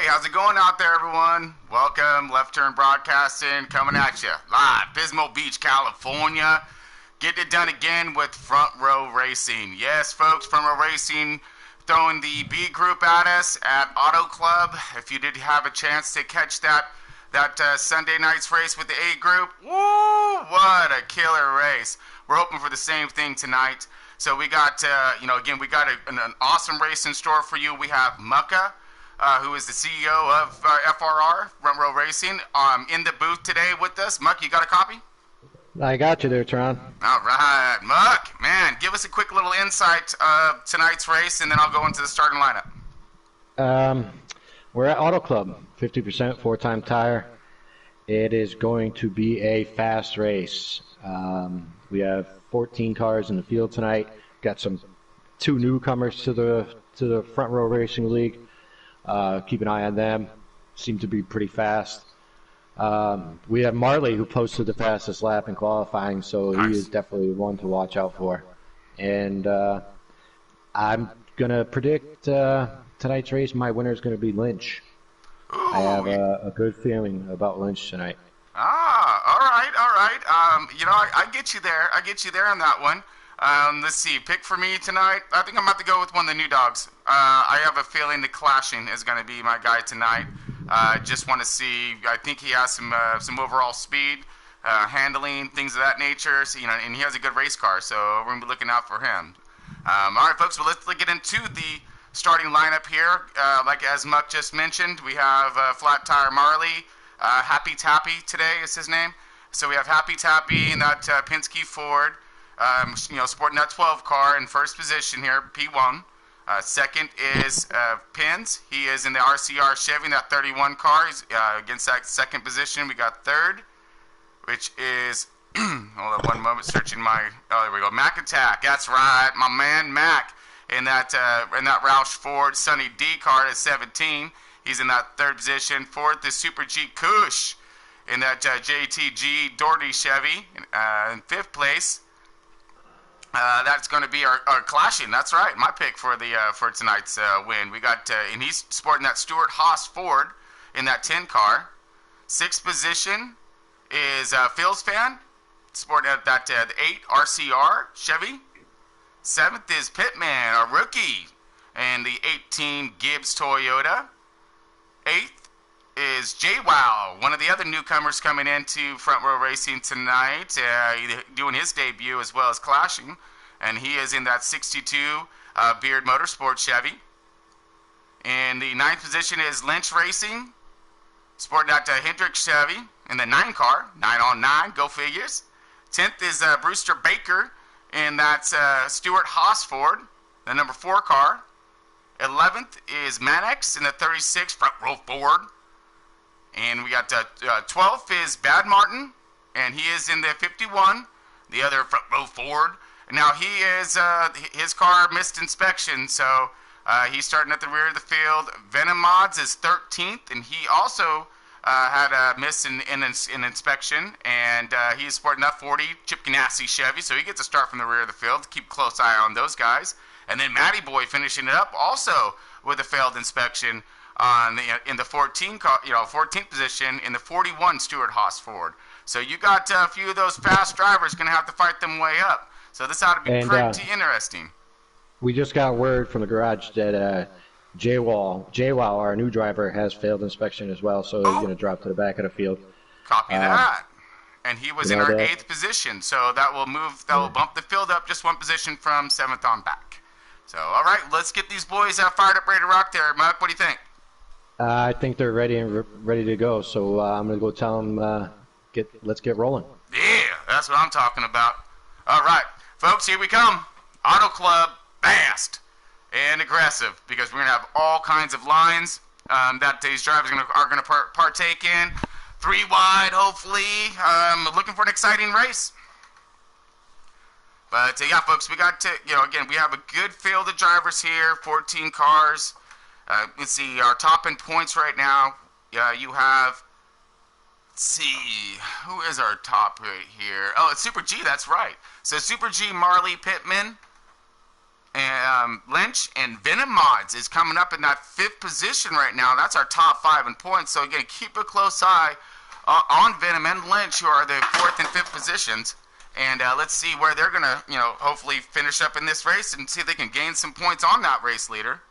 how's it going out there, everyone? Welcome, Left Turn Broadcasting, coming at you live, Pismo Beach, California. Getting it done again with Front Row Racing. Yes, folks, Front Row Racing throwing the B group at us at Auto Club. If you did have a chance to catch that Sunday night's race with the A group, woo, what a killer race. We're hoping for the same thing tonight. So we got, again, we got an awesome race in store for you. We have Mucka, who is the CEO of FRR, Front Row Racing, in the booth today with us. Muck, you got a copy? I got you there, Tron. All right. Muck, man, give us a quick little insight of tonight's race, and then I'll go into the starting lineup. We're at Auto Club, 50% four-time tire. It is going to be a fast race. We have 14 cars in the field tonight. Got two newcomers to the Front Row Racing League. Keep an eye on them. Seem to be pretty fast. We have Marley, who posted the fastest lap in qualifying, so nice. He is definitely one to watch out for. And I'm going to predict tonight's race. My winner is going to be Lynch. Ooh. I have a good feeling about Lynch tonight. All right. I get you there. I get you there on that one. Let's see. Pick for me tonight. I think I'm about to go with one of the new dogs. I have a feeling the Clashing is going to be my guy tonight. Just want to see. I think he has some overall speed, handling, things of that nature. So, and he has a good race car, so we're going to be looking out for him. All right, folks. Well, let's get into the starting lineup here. Like as Muck just mentioned, we have Flat Tire Marley. Happy Tappy today is his name. So we have Happy Tappy in that Penske Ford. Sporting that 12 car in first position here, P1. Second is Pins. He is in the RCR Chevy, that 31 car. He's against that second position. We got third, which is, hold on one moment, searching my, there we go, Mac Attack. That's right, my man Mac in that Roush Ford Sunny D car at 17. He's in that third position. Fourth is Super G Kush in that JTG Doherty Chevy in fifth place. That's going to be our Clashing. That's right, my pick for tonight's win. We got and he's sporting that Stuart Haas Ford in that 10 car. Sixth position is Phil's Fan, sporting that the 8 RCR Chevy. Seventh is Pitman, our rookie, and the 18 Gibbs Toyota. Eighth is JWoww, one of the other newcomers coming into Front Row Racing tonight, doing his debut as well as Clashing, and he is in that 62 Beard Motorsport Chevy. In the ninth position is Lynch Racing, sporting that Hendrick Chevy in the 9 car, 9 on 9, go figures. 10th is Brewster Baker in that Stuart Haas Ford, the number 4 car. 11th is Manex in the 36 Front Row Ford. And we got 12th is Bad Martin, and he is in the 51, the other Front Row Ford. Now he is his car missed inspection, so he's starting at the rear of the field. Venom Mods is 13th, and he also had a miss in inspection, and he's sporting that 40 Chip Ganassi Chevy, so he gets a start from the rear of the field. Keep a close eye on those guys. And then Matty Boy finishing it up also with a failed inspection in the 14th position in the 41 Stuart Haas Ford. So you got a few of those fast drivers going to have to fight them way up. So this ought to be pretty interesting. We just got word from the garage that JWoww, our new driver, has failed inspection as well, so he's going to drop to the back of the field. Copy that. And he was in our 8th position, so that will bump the field up just one position from 7th on back. So, all right, let's get these boys fired up, ready to rock there. Mark, what do you think? I think they're ready to go, so I'm going to go tell them, let's get rolling. Yeah, that's what I'm talking about. All right, folks, here we come. Auto Club, fast and aggressive, because we're going to have all kinds of lines that these drivers are going to partake in. 3 wide, hopefully. Looking for an exciting race. But, yeah, folks, we got to, again, we have a good field of drivers here, 14 cars. Let's see, our top in points right now, you have, let's see, who is our top right here? Oh, it's Super G, that's right. So Super G, Marley, Pittman, And Lynch and Venom Mods is coming up in that 5th position right now. That's our top 5 in points. So again, keep a close eye on Venom and Lynch, who are the 4th and 5th positions. And let's see where they're going to, hopefully finish up in this race and see if they can gain some points on that race leader.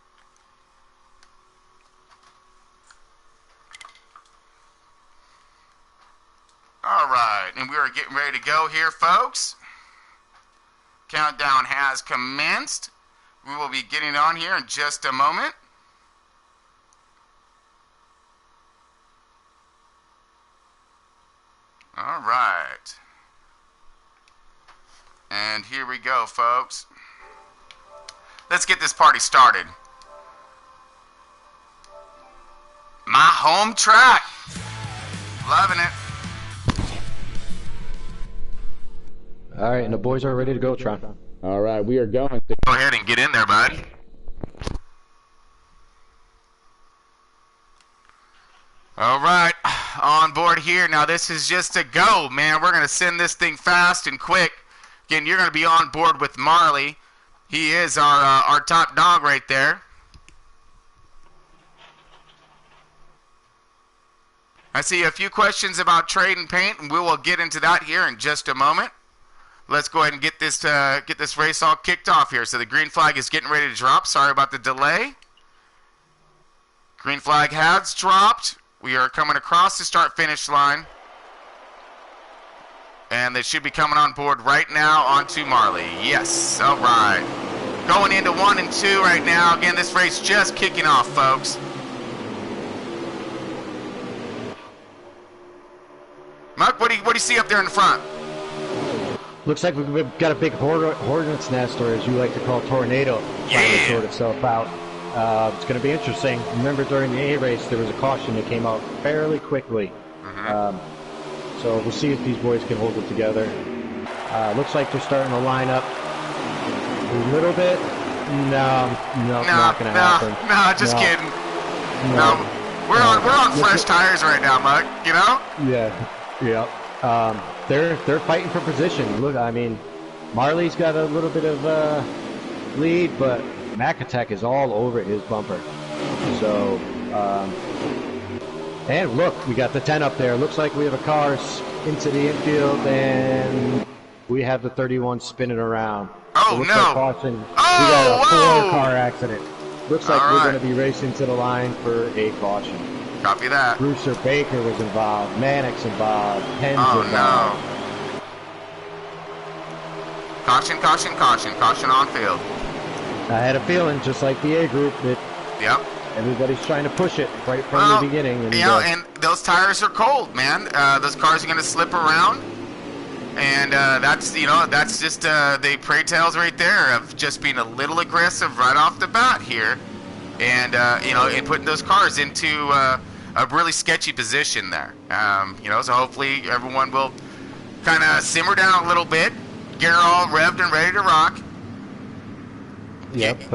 All right, and we are getting ready to go here, folks. Countdown has commenced. We will be getting on here in just a moment. All right. And here we go, folks. Let's get this party started. My home track. Loving it. All right, and the boys are ready to go, Tron. All right, we are going. Go ahead and get in there, bud. All right, on board here. Now, this is just a go, man. We're going to send this thing fast and quick. Again, you're going to be on board with Marley. He is our top dog right there. I see a few questions about trade and paint, and we will get into that here in just a moment. Let's go ahead and get this race all kicked off here. So the green flag is getting ready to drop. Sorry about the delay. Green flag has dropped. We are coming across the start-finish line. And they should be coming on board right now onto Marley. Yes, all right. Going into 1 and 2 right now. Again, this race just kicking off, folks. Muck, what do you see up there in the front? Looks like we've got a big hornet's nest, or as you like to call tornado, trying to sort itself out. It's going to be interesting. Remember, during the A race, there was a caution that came out fairly quickly. So we'll see if these boys can hold it together. Looks like they're starting to line up a little bit. No, not going to happen. No, just kidding. No, we're on fresh tires right now, Muck. You know? Yeah. They're fighting for position. Look, I mean, Marley's got a little bit of lead, but Macatek is all over his bumper. So, and look, we got the 10 up there. Looks like we have a car into the infield, and we have the 31 spinning around. Oh, no. Like caution. We got a 4-car accident. Looks like we're going to be racing to the line for a caution. Copy that. Brewster Baker was involved. Mannix involved. Penn's involved. No. Caution on field. I had a feeling, just like the A group, that everybody's trying to push it right from the beginning. And, and those tires are cold, man. Those cars are going to slip around. And that's just the prey tales right there of just being a little aggressive right off the bat here. And, and putting those cars into a really sketchy position there. So hopefully everyone will kind of simmer down a little bit, get all revved and ready to rock. Yep.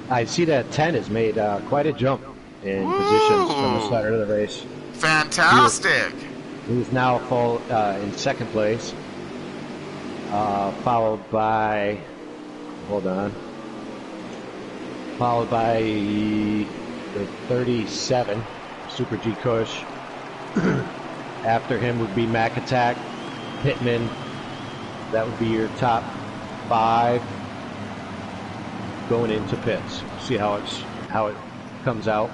I see that 10 has made quite a jump in positions from the start of the race. Fantastic. He's now in second place, followed by the 37, Super G Kush. After him would be Mac Attack, Pittman. That would be your top 5 going into pits. See how it comes out.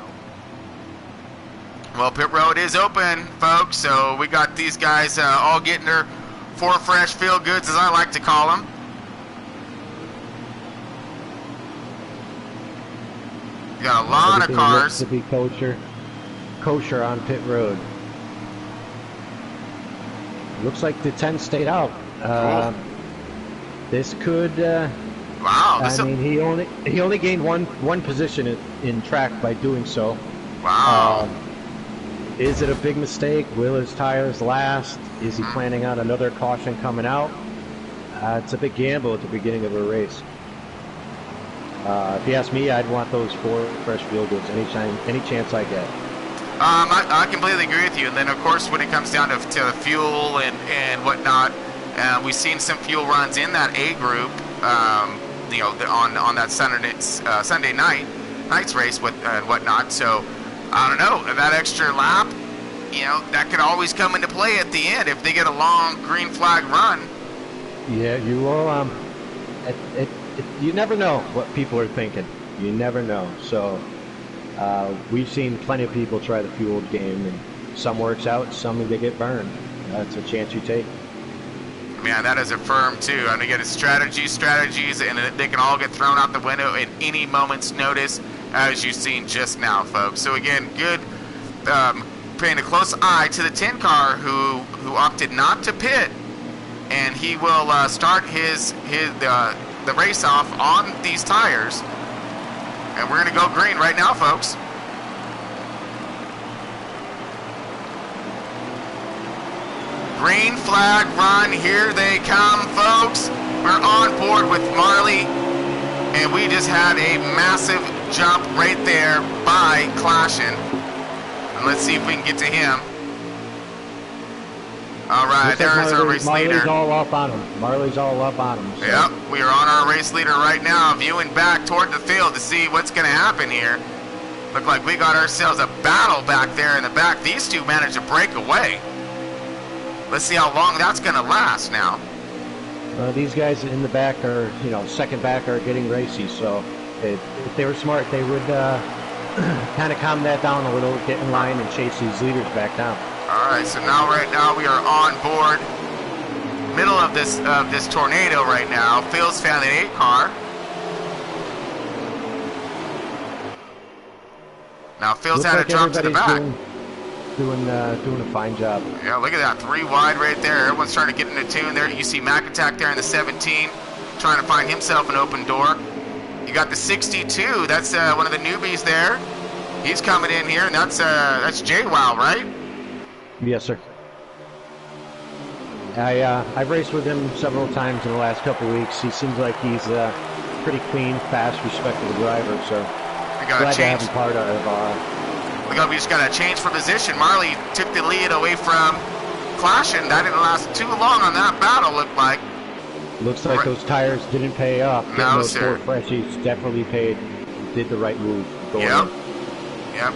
Well, pit road is open, folks, so we got these guys all getting their 4 fresh feel goods, as I like to call them. We got a lot of cars. Looks to be kosher on pit road. Looks like the 10 stayed out. This could. Wow. He only gained one position in track by doing so. Wow. Is it a big mistake? Will his tires last? Is he planning on another caution coming out? It's a big gamble at the beginning of a race. If you ask me, I'd want those 4 fresh field goods any chance I get. I completely agree with you. And then, of course, when it comes down to fuel and whatnot, we've seen some fuel runs in that A group. on that Sunday night's race and whatnot. So I don't know, that extra lap, that could always come into play at the end if they get a long green flag run. Yeah, you will. You never know what people are thinking. You never know. So we've seen plenty of people try the fueled game, and some works out, some they get burned. That's a chance you take. Man, that is a firm too. And again, it's strategies, and they can all get thrown out the window at any moment's notice, as you've seen just now, folks. So again, good, paying a close eye to the 10 car who opted not to pit, and he will start the race off on these tires. And we're gonna go green right now, folks. Green flag run, here they come, folks. We're on board with Marley, and we just had a massive jump right there by Clashin. And let's see if we can get to him. All right, there's our race leader. Marley's all up on him. Marley's all up on him. So. Yep, we are on our race leader right now, viewing back toward the field to see what's going to happen here. Look like we got ourselves a battle back there in the back. These two managed to break away. Let's see how long that's going to last now. These guys in the back are, second back are getting racy. So if they were smart, they would kind of calm that down a little, get in line, and chase these leaders back down. All right, so right now we are on board, middle of this tornado right now. Phil's Family 8 car. Now Phil's had a drop to the back. Doing a fine job. Yeah, look at that, 3 wide right there. Everyone's trying to get into tune there. You see McAttack there in the 17, trying to find himself an open door. You got the 62. That's one of the newbies there. He's coming in here, and that's J-Wow, right? Yes, sir. I've raced with him several times in the last couple of weeks. He seems like he's a pretty clean, fast, respectable driver. So glad to have him part of. Look up, we just got a change for position. Marley took the lead away from Clashin. That didn't last too long on that battle, looked like. Looks like those tires didn't pay off. No, those sir. 4 freshies definitely did the right move. Yep.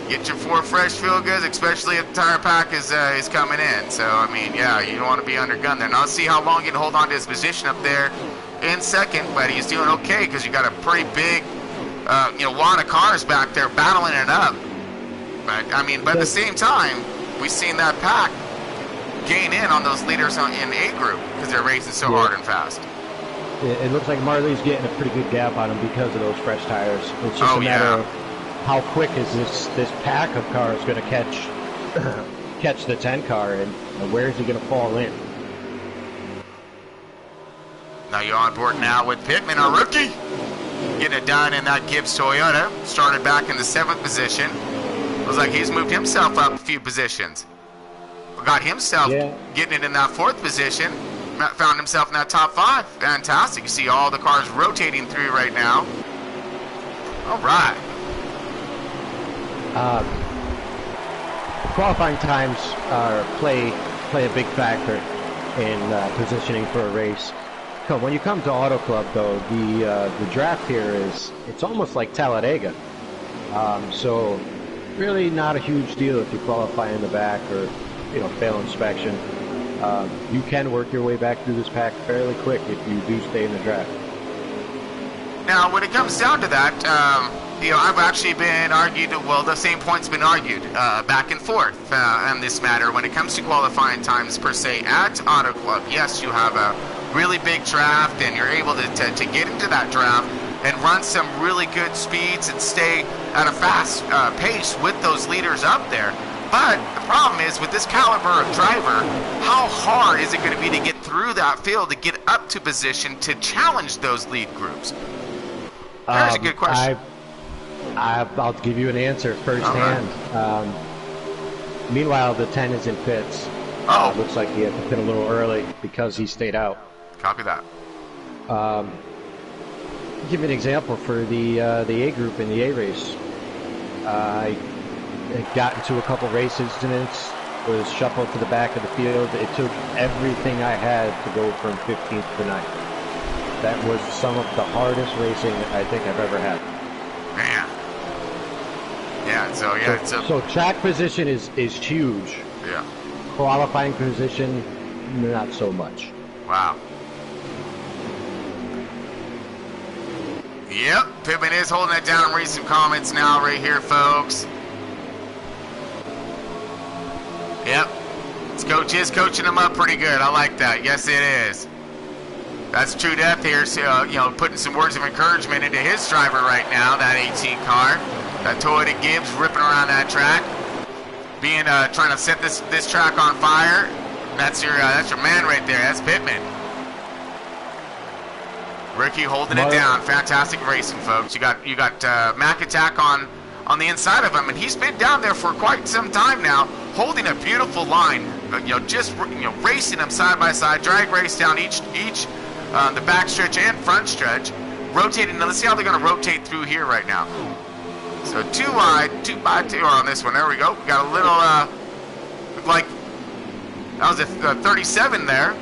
Get your 4 fresh feel goods, especially if the tire pack is coming in. So, I mean, yeah, you don't want to be undergunned there. Now, let's see how long he can hold on to his position up there in second, but he's doing okay because you got a pretty big, wad of cars back there battling it up. But at the same time, we've seen that pack gain in on those leaders in A group because they're racing so hard and fast. It looks like Marley's getting a pretty good gap on him because of those fresh tires. It's just a matter of how quick is this pack of cars going to catch the 10 car, and where is he going to fall in? Now you're on board now with Pittman, our rookie, getting it done in that Gibbs Toyota. Started back in the 7th position. Looks like he's moved himself up a few positions. Got himself getting it in that 4th position. Found himself in that top 5. Fantastic. You see all the cars rotating through right now. All right. Qualifying times play a big factor in positioning for a race. So when you come to Auto Club, though, the draft here it's almost like Talladega. So really not a huge deal if you qualify in the back or fail inspection. You can work your way back through this pack fairly quick if you do stay in the draft. Now, when it comes down to that, I've actually been argued. Well, the same point's been argued back and forth on this matter when it comes to qualifying times per se at Auto Club. Yes, you have a really big draft, and you're able to get into that draft and run some really good speeds and stay at a fast pace with those leaders up there. But the problem is, with this caliber of driver, how hard is it going to be to get through that field to get up to position to challenge those lead groups? There's a good question. I'll give you an answer firsthand. Meanwhile, the 10 is in pits. Looks like he had to pit a little early because he stayed out. Copy that. Give you an example for the A group in the A race. I got into a couple race incidents, was shuffled to the back of the field. It took everything I had to go from 15th to 9th. That was some of the hardest racing I think I've ever had. Man. Yeah, so yeah, so track position is huge. Yeah. Qualifying position, not so much. Wow. Yep, Pittman is holding it down. Read some comments now right here, folks. Yep. This coach is coaching him up pretty good. I like that. Yes, it is. That's True Death here, so, you know, putting some words of encouragement into his driver right now, that 18 car. That Toyota Gibbs ripping around that track. Being, trying to set this track on fire. That's your man right there. That's Pittman. Ricky holding it down. Fantastic racing, folks. You got Mac Attack on the inside of him, and he's been down there for quite some time now, holding a beautiful line. Just racing them side by side, drag race down each the back stretch and front stretch, rotating. Now let's see how they're going to rotate through here right now. So 2 wide, 2 by 2 on this one. There we go. We got a little looked like that was a 37 there.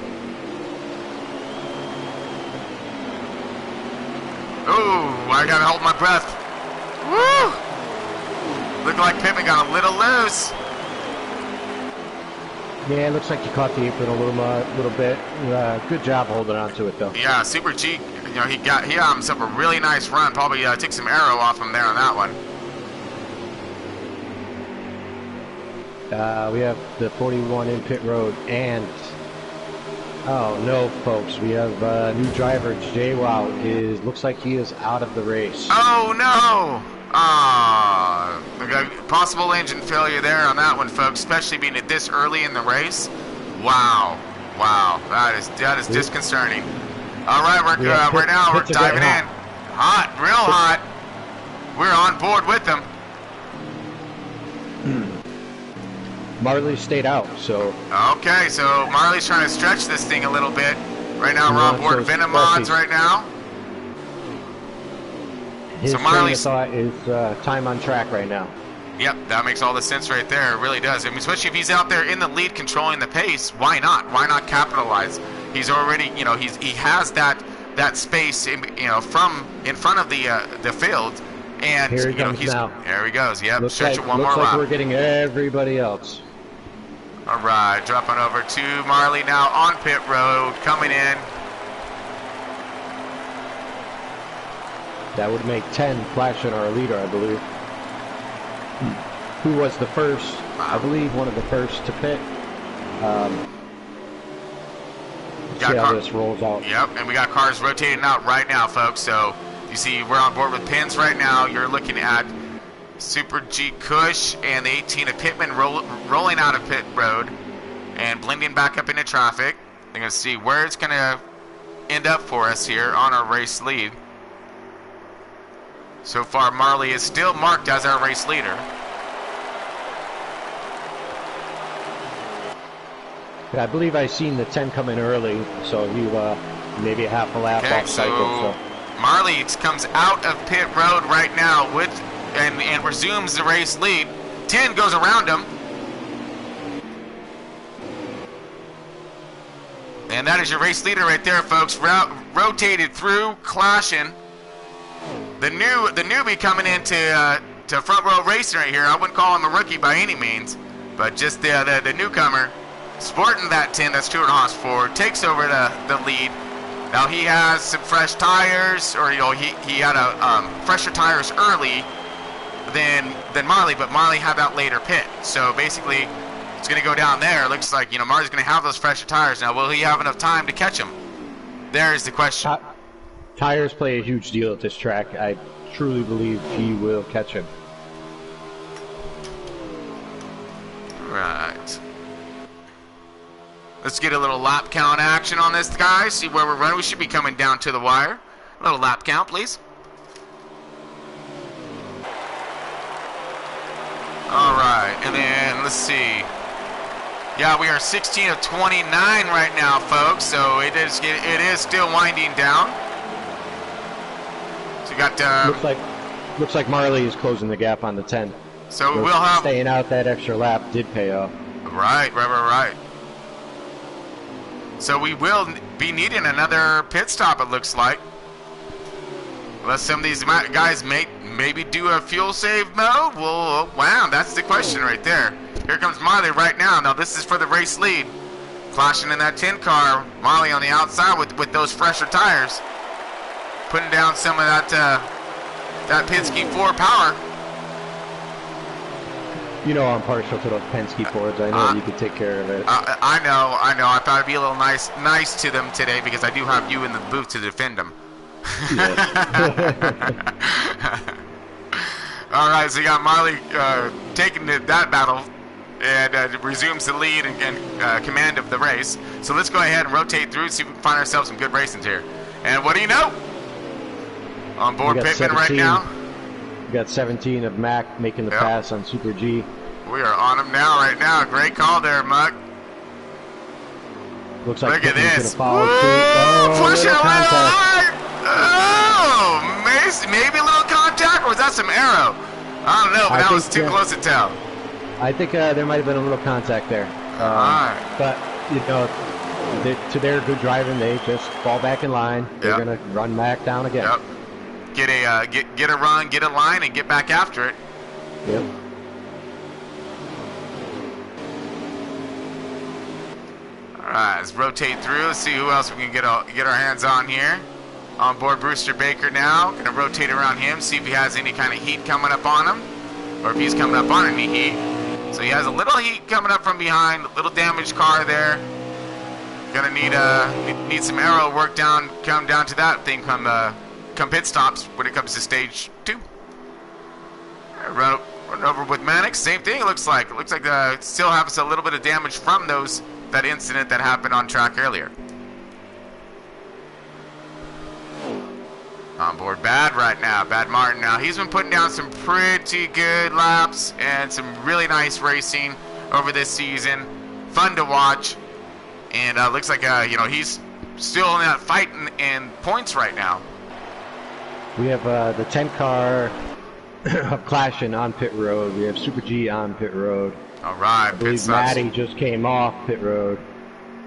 Ooh, I gotta hold my breath. Woo! Looked like Pittman got a little loose. Yeah, it looks like you caught the apron a little bit. Good job holding on to it, though. Yeah, Super G, he got himself a really nice run. Probably took some arrow off him there on that one. We have the 41 in pit road, and oh no, folks, we have a new driver. J-Wow looks like he is out of the race. Oh no! Possible engine failure there on that one, folks, especially being this early in the race. Wow, that is disconcerting. All right, right now we're diving in. Hot, real hot. We're on board with them. Marley stayed out, so. Okay, so Marley's trying to stretch this thing a little bit. Right now we're on board Venom Mods right now. His train of thought is time on track right now. Yep, that makes all the sense right there. It really does. I mean, especially if he's out there in the lead controlling the pace, why not? Why not capitalize? He's already, he has that space, from in front of the field. And here he comes now. There he goes. Yep, stretch it one more lap. Looks like we're getting everybody else. All right, dropping over to Marley now on pit road, coming in. That would make 10 flashing our leader, I believe. Who was the first, I believe, one of the first to pit. See how this rolls out. Yep, and we got cars rotating out right now, folks. So you see we're on board with Pins right now. You're looking at Super G Cush and the 18 of Pittman rolling out of pit road and blending back up into traffic. They're going to see where it's going to end up for us here on our race lead. So far, Marley is still marked as our race leader. I believe I seen the 10 come in early, so he maybe a half a lap off cycle. So Marley comes out of pit road right now and resumes the race lead. 10 goes around him. And that is your race leader right there, folks. Rotated through, clashing. The newbie coming into to front row racing right here. I wouldn't call him a rookie by any means, but just the newcomer sporting that 10 that's Stuart Haas Ford takes over the lead. Now he has some fresh tires, or he had fresher tires early than Marley, but Marley had that later pit. So basically, it's going to go down there. Looks like Marley's going to have those fresher tires. Now, will he have enough time to catch him? There is the question. Tires play a huge deal at this track. I truly believe he will catch him. Right. Let's get a little lap count action on this guy. See where we're running. We should be coming down to the wire. A little lap count, please. All right, and then let's see. Yeah, we are 16 of 29 right now, folks. So it is still winding down. So you got looks like Marley is closing the gap on the 10. So we'll have staying out that extra lap did pay off. Right. So we will be needing another pit stop, it looks like. Unless some of these guys maybe do a fuel save mode. Well, wow, that's the question right there. Here comes Marley right now. Now this is for the race lead. Clashing in that 10 car. Marley on the outside with those fresher tires. Putting down some of that Penske 4 power. You know I'm partial to those Penske Fords. I know you could take care of it. I know. I thought I'd be a little nice to them today because I do have you in the booth to defend them. Yes. All right, so you got Marley taking that battle and resumes the lead and command of the race. So let's go ahead and rotate through and see if we can find ourselves some good racing here. And what do you know? On board Pittman right now. We got 17 of Mac making the pass on Super G. We are on him now, right now. Great call there, Muck. Looks like look at this. Pushing a little hard. Oh, maybe a little contact, or was that some arrow? I don't know, but that was too close to tell. I think there might have been a little contact there. But, you know, to their good driving, they just fall back in line. They're going to run Mac down again. Yep. Get a run, get a line, and get back after it. Yep. All right, let's rotate through. Let's see who else we can get our hands on here. On board Brewster Baker now. Gonna rotate around him, see if he has any kind of heat coming up on him, or if he's coming up on any heat. So he has a little heat coming up from behind, a little damaged car there. Gonna need some aero work come down to that thing come pit stops when it comes to stage 2. Run over with Mannix, same thing. It looks like still has a little bit of damage from that incident that happened on track earlier. On board Bad right now, Bad Martin now. He's been putting down some pretty good laps and some really nice racing over this season. Fun to watch, and looks like he's still in that fight in points right now. We have the 10 car clashing on pit road. We have Super G on pit road. All right, I believe Matty just came off pit road.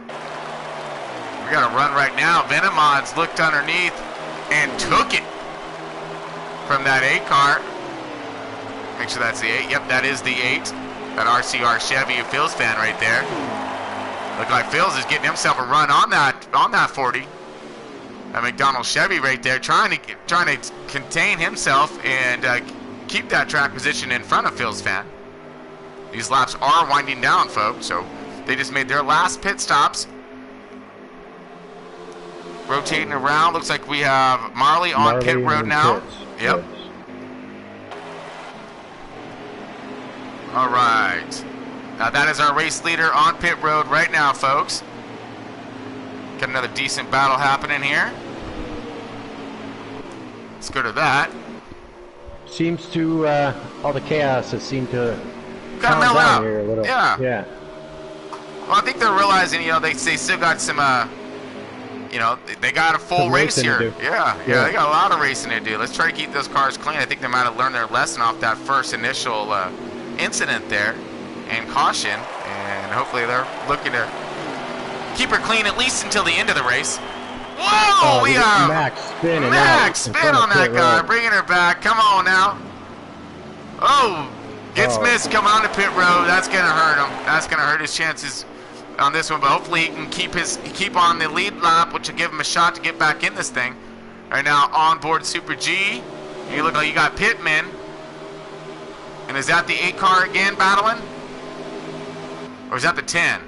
We got a run right now. Venomod's looked underneath and took it from that 8 car. Make sure that's the 8. Yep, that is the 8. That RCR Chevy Phil's fan right there. Look like Phil's is getting himself a run on that 40. That McDonald Chevy right there, trying to contain himself and keep that track position in front of Phil's fan. These laps are winding down, folks, so they just made their last pit stops. Rotating around, looks like we have Marley on pit road now. Yep. All right. Now that is our race leader on pit road right now, folks. Got another decent battle happening here. Let's go to that. Seems to, all the chaos has seemed to calm down out here a little. Yeah. Well, I think they're realizing, they still got some, they got a full race here. Yeah, they got a lot of racing to do. Let's try to keep those cars clean. I think they might have learned their lesson off that first initial incident there and caution, and hopefully they're looking to keep her clean at least until the end of the race. Whoa, we have Max spin on that guy, bringing her back. Come on now. Oh, gets missed coming on the pit road. That's going to hurt him. That's going to hurt his chances on this one, but hopefully he can keep on the lead lap, which will give him a shot to get back in this thing. Right now, on board Super G. You look like you got Pittman. And is that the 8 car again battling? Or is that the 10?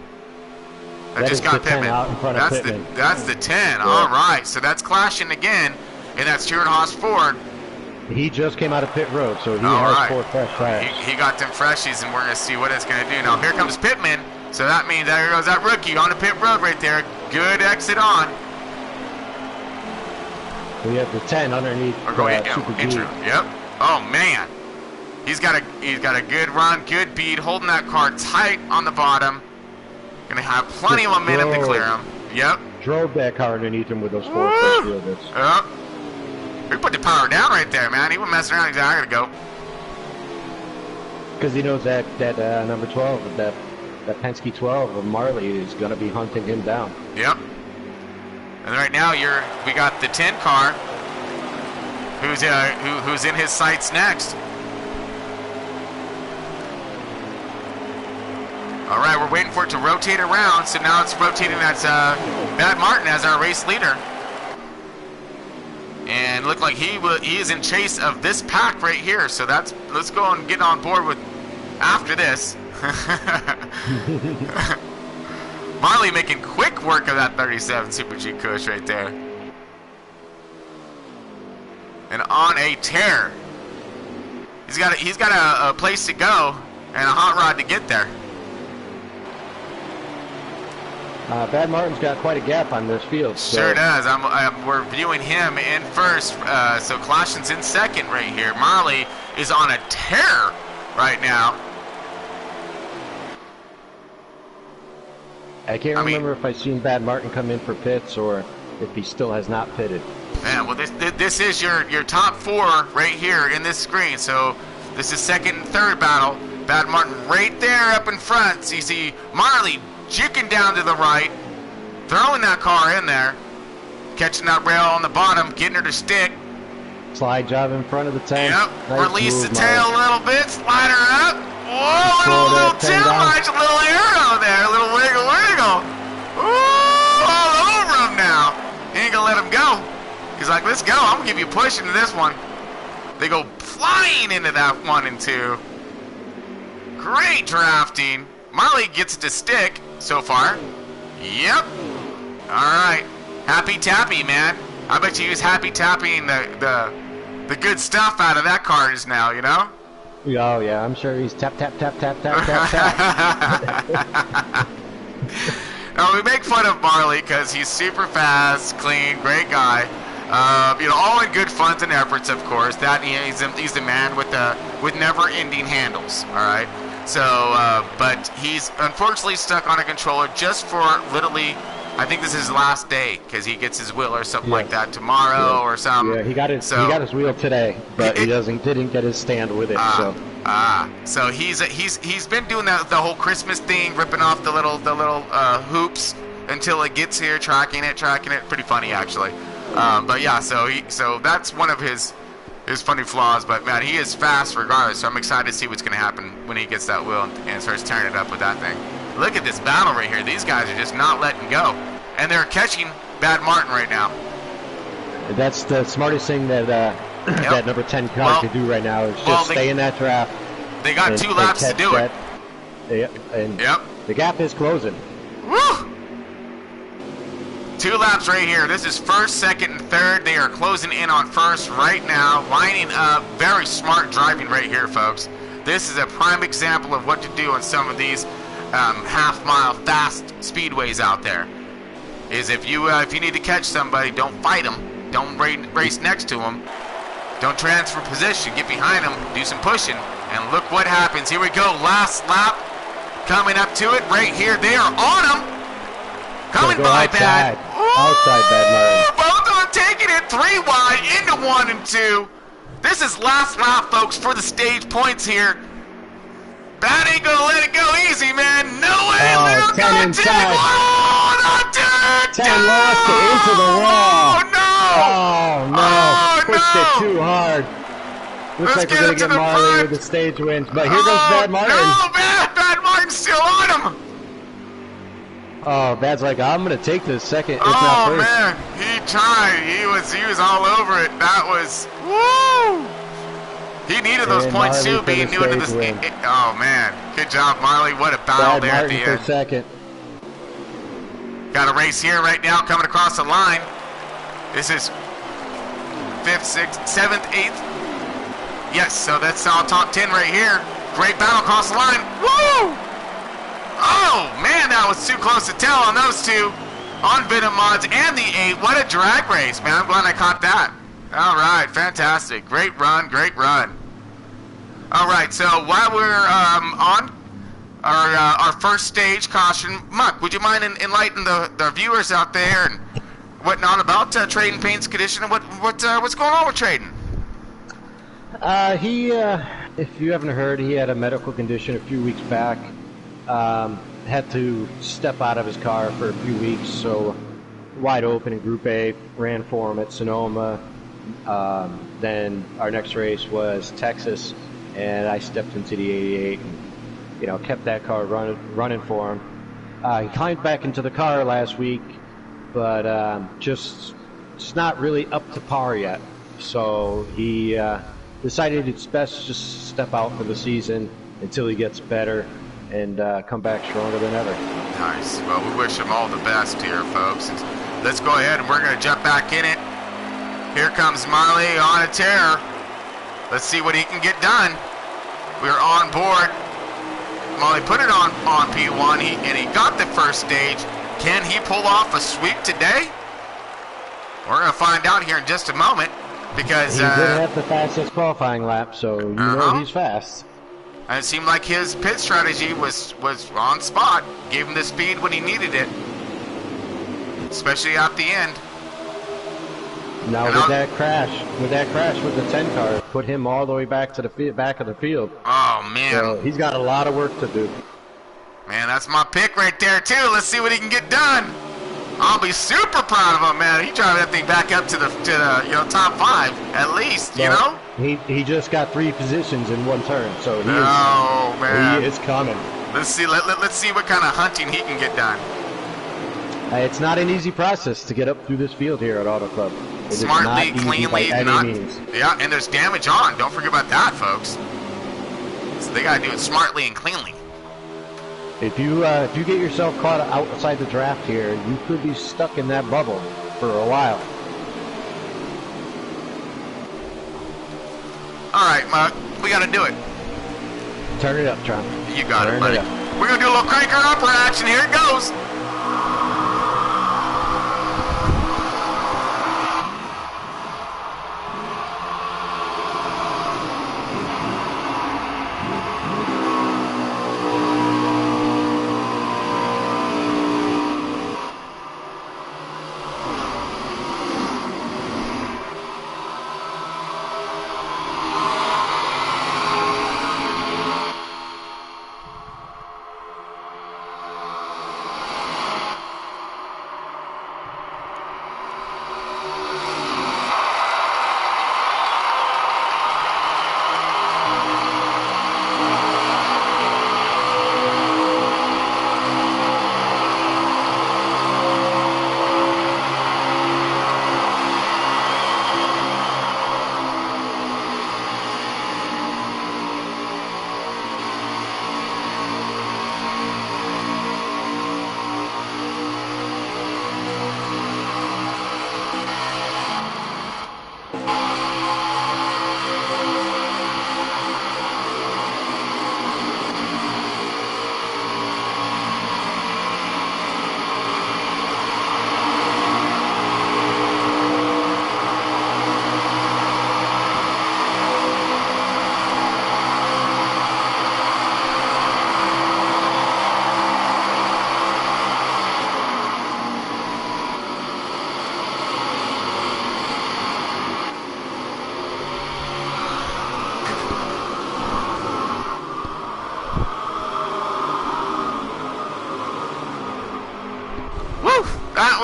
That just got Pittman. That's the 10. Yeah. All right, so that's clashing again, and that's Stuart Haas Ford. He just came out of pit road, so he has 4 fresh tires. He got them freshies, and we're going to see what it's going to do. Now, here comes Pittman, so that means there goes that rookie on the pit road right there. Good exit on. We have the 10 underneath Super G. Yep. Oh, man. He's got a good run, good bead, holding that car tight on the bottom. Going to have plenty of momentum to clear him. Yep. Drove that car underneath him with those 4 fresh wheels. Yep. He put the power down right there, man. He wasn't messing around. He's like, I got to go. Because he knows that number 12, that Penske 12 of Marley is going to be hunting him down. Yep. And right now we got the 10 car who's in his sights next. All right, we're waiting for it to rotate around. So now it's rotating as Matt Martin as our race leader. And look like he is in chase of this pack right here. So let's go and get on board with after this. Marley making quick work of that 37 Super G Kush right there. And on a tear. He's got a place to go and a hot rod to get there. Bad Martin's got quite a gap on this field. So. Sure does. We're viewing him in first. So Clashin's in second right here. Marley is on a tear right now. I can't remember if I've seen Bad Martin come in for pits or if he still has not pitted. Man, well, this is your top four right here in this screen. So this is second and third battle. Bad Martin right there up in front. So you see Marley juking down to the right, throwing that car in there, catching that rail on the bottom, getting her to stick. Slide job in front of the tank. Yep. Nice Release move, the tail a little bit, slide her up. Whoa, little tail launch, a little arrow there, a little wiggle wiggle. Ooh, all over him now. He ain't gonna let him go. He's like, let's go. I'm gonna give you a push into this one. They go flying into that 1 and 2. Great drafting. Marley gets to stick so far. Yep. All right. Happy tappy, man. I bet you he's happy tapping the good stuff out of that car just now, you know? Oh, yeah. I'm sure he's tap, tap, tap, tap, tap, tap, tap. Now, we make fun of Marley because he's super fast, clean, great guy. All in good funds and efforts, of course. That he's the man with never-ending handles, all right? So, but he's unfortunately stuck on a controller just for literally, I think this is his last day because he gets his wheel or something like that tomorrow or something. Yeah, he got his wheel today, but he didn't get his stand with it. So he's been doing the whole Christmas thing, ripping off the little hoops until it gets here, tracking it. Pretty funny actually. But yeah, so that's one of his funny flaws, but man, he is fast regardless, so I'm excited to see what's going to happen when he gets that wheel and starts tearing it up with that thing. Look at this battle right here. These guys are just not letting go, and they're catching Bad Martin right now. That's the smartest thing that that number 10 car could do right now is just stay in that trap. They got 2 laps to do it. And the gap is closing. Woo! 2 laps right here. This is first, second, and third. They are closing in on first right now, lining up. Very smart driving right here, folks. This is a prime example of what to do on some of these half-mile fast speedways out there. Is if you need to catch somebody, don't fight them. Don't race next to them. Don't transfer position. Get behind them. Do some pushing. And look what happens. Here we go. Last lap. Coming up to it right here. They are on them. Coming by Bad. Outside Bad Martin. Both of them taking it 3 wide into 1 and 2. This is last lap, folks, for the stage points here. Bad ain't gonna let it go easy, man. No way. 10 inside. Oh, not 10. 10 lost it into the wall. Oh, no. Oh, no. Pushed it too hard. Looks like we're going to get Marley with the stage wins. But here goes Bad Martin. No, Bad Martin's still on him. Oh, Bad's like, I'm going to take this second, if not first. Man, he tried. He was all over it. That was, woo! He needed those points too, being new into this. Oh man, good job, Marley. What a battle there at the end. For second. Got a race here right now, coming across the line. This is 5th, 6th, 7th, 8th. Yes, so that's all top 10 right here. Great battle across the line. Woo! Oh man, that was too close to tell on those two. On Venom Mods and the 8. What a drag race, man. I'm glad I caught that. All right, fantastic. Great run, great run. All right, so while we're on our first stage caution, Muck, would you mind enlighten the viewers out there and whatnot about Trading Pain's condition and what's going on with Trading? If you haven't heard, he had a medical condition a few weeks back. Had to step out of his car for a few weeks, so wide open in Group A, ran for him at Sonoma. Then our next race was Texas, and I stepped into the 88 and, kept that car running for him. He climbed back into the car last week, but just not really up to par yet. So he decided it's best just step out for the season until he gets better and come back stronger than ever. Nice. Well, we wish him all the best here, folks. Let's go ahead and we're going to jump back in it. Here comes Marley on a tear. Let's see what he can get done. We're on board. Marley put it on P1, and he got the first stage. Can he pull off a sweep today? We're going to find out here in just a moment, because he did have the fastest qualifying lap, so you know he's fast. And it seemed like his pit strategy was on spot. Gave him the speed when he needed it, especially at the end. Now with that crash with the 10 car, put him all the way back to the back of the field. Oh man, so he's got a lot of work to do. Man, that's my pick right there too. Let's see what he can get done. I'll be super proud of him, man. He driving that thing back up to the top 5 at least. Well, he just got 3 positions in one turn, so he is coming. Let's see. Let's see what kind of hunting he can get done. It's not an easy process to get up through this field here at Auto Club. Smartly, cleanly, yeah, and there's damage on. Don't forget about that, folks. So they gotta do it smartly and cleanly. If you get yourself caught outside the draft here, you could be stuck in that bubble for a while. All right, Muck, we gotta do it. Turn it up, Tron. You got it, buddy. We're gonna do a little cranker upper action. Here it goes.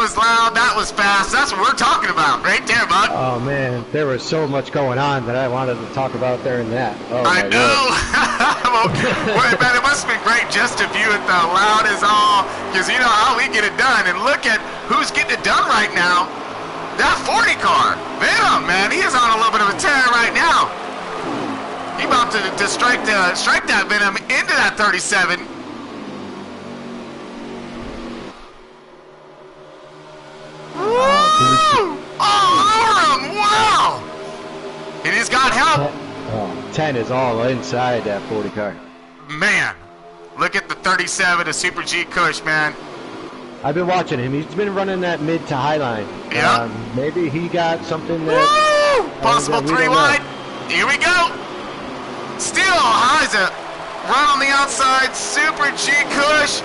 Loud, that was fast. That's what we're talking about right there, bud. Oh man, there was so much going on that I wanted to talk about there in that. Oh, I know. Well, man, it must have been great just to view it the loud as all, because you know how we get it done. And look at who's getting it done right now. That 40 car, Venom, man, he is on a little bit of a tear right now. He about to strike that Venom into that 37. Wow! And he's got help. 10 is all inside that 40 car. Man, look at the 37 of Super G Kush, man. I've been watching him. He's been running that mid to high line. Yeah. Maybe he got something that... Woo! Possible 3 wide. Here we go. Still highs a run on the outside. Super G Kush.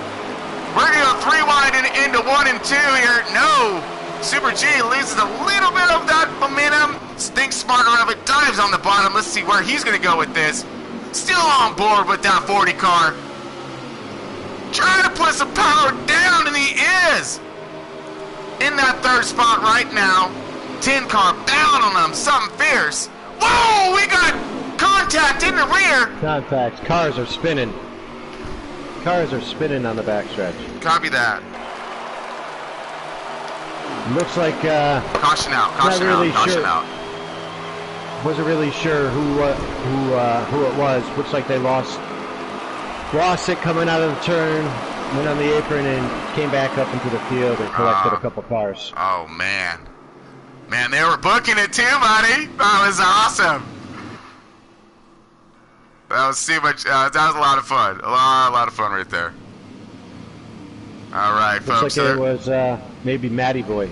We're going to go 3 wide and into 1 and 2 here. No. Super G loses a little bit of that momentum. Thinks smarter of it. Dives on the bottom. Let's see where he's going to go with this. Still on board with that 40 car. Trying to put some power down, and he is. in that third spot right now. 10 car bound on them, something fierce. Whoa, we got contact in the rear. Contact. Cars are spinning. Cars are spinning on the backstretch. Copy that. Looks like Caution out, caution really out, caution sure. out. Wasn't really sure who it was. Looks like they lost it coming out of the turn, went on the apron and came back up into the field and collected a couple cars. Oh man. Man, they were booking it too, buddy. That was awesome. That was too much. That was a lot of fun. A lot of fun right there. All right, Looks folks. like it was maybe Matty Boy.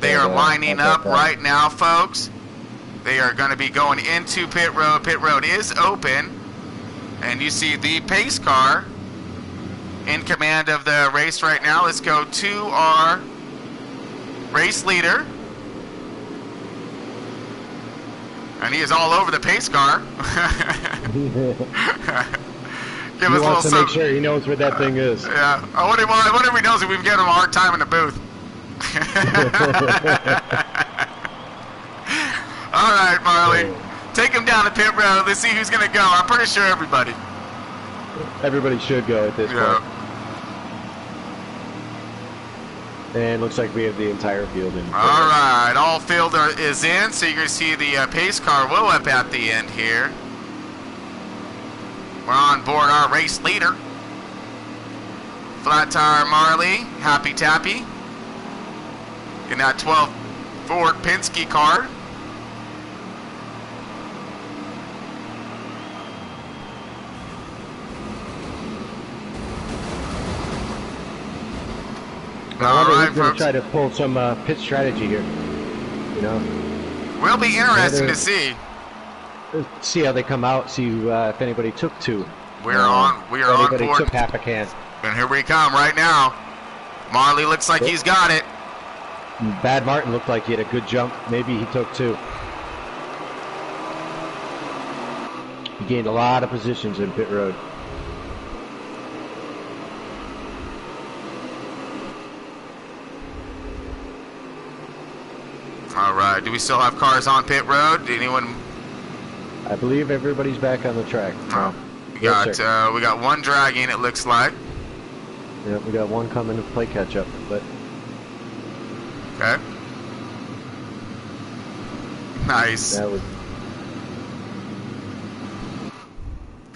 They are lining up right now, folks. They are going to be going into pit road. Pit road is open. And you see the pace car in command of the race right now. Let's go to our race leader. And he is all over the pace car. Give us a little to make sure he knows where that thing is. Yeah. I wonder if he knows if we can get him a hard time in the booth. All right, Marley. Take him down to pit road. Let's see who's going to go. I'm pretty sure everybody. Everybody should go at this point. And looks like we have the entire field in. All right. All field is in, so you're going to see the pace car will up at the end here. We're on board our race leader. Flat tire Marley, Happy Tappy. In that 12 Ford Penske car. All right, we're going to try to pull some pit strategy here. You know, will be interesting to see. See how they come out. See if anybody took two. We are on board. Took half a can. And here we come right now. Marley looks like he's got it. Bad Martin looked like he had a good jump. Maybe he took two. He gained a lot of positions in pit road. All right. Do we still have cars on pit road? Did anyone? I believe everybody's back on the track. We got one dragging. It looks like. Yeah, we got one coming to play catch up, but. Okay. Nice. That was.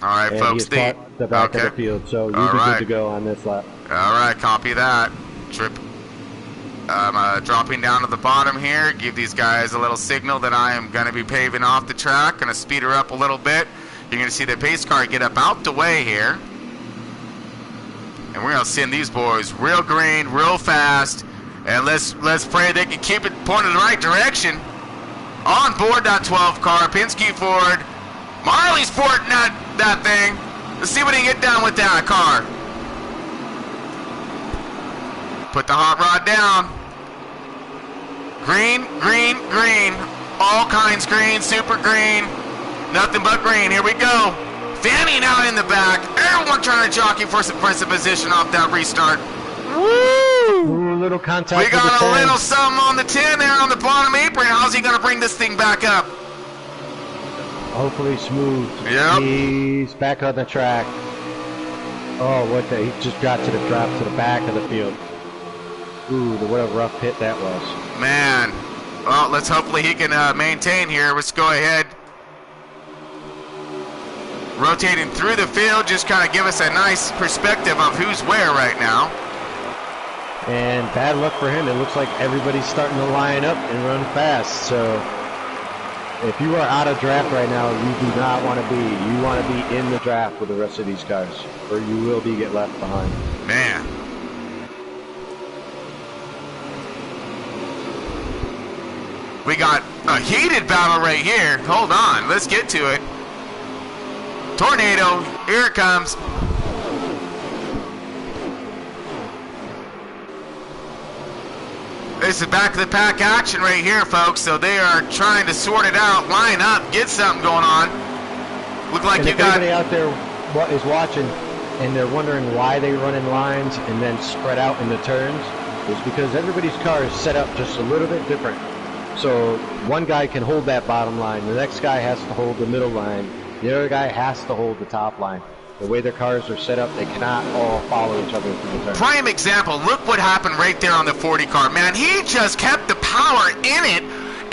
All right, and folks. He has caught the back of the field, so you'll be good to go on this lap. All right, copy that. Dropping down to the bottom here. Give these guys a little signal that I am going to be paving off the track. Going to speed her up a little bit. You're going to see the pace car get up out the way here. And we're going to send these boys real green, real fast. And let's pray they can keep it pointed in the right direction. On board that 12 car, Penske Ford. Marley's sporting that thing. Let's see what he can get done with that car. Put the hot rod down. Green, green, green. All kinds green, super green. Nothing but green. Here we go. Fanning out in the back. Everyone trying to jockey for some position off that restart. Woo! Ooh, a little contact. We got a little something on the 10 there on the bottom apron. How's he going to bring this thing back up? Hopefully smooth. Yep. He's back on the track. Oh, he just got to the drop to the back of the field. Ooh, what a rough hit that was. Man. Well, let's hopefully he can maintain here. Let's go ahead. Rotating through the field, just kind of give us a nice perspective of who's where right now. And bad luck for him. It looks like everybody's starting to line up and run fast. So if you are out of draft right now, you do not want to be. You want to be in the draft with the rest of these guys, or you will get left behind. Man. We got a heated battle right here. Hold on. Let's get to it. Tornado. Here it comes. This is back of the pack action right here, folks. So they are trying to sort it out, line up, get something going on. Look like and you if got. Anybody out there is watching and they're wondering why they run in lines and then spread out in the turns, is because everybody's car is set up just a little bit different. So one guy can hold that bottom line, the next guy has to hold the middle line, the other guy has to hold the top line. The way their cars are set up, they cannot all follow each other through the turn. Prime example, look what happened right there on the 40 car. Man, he just kept the power in it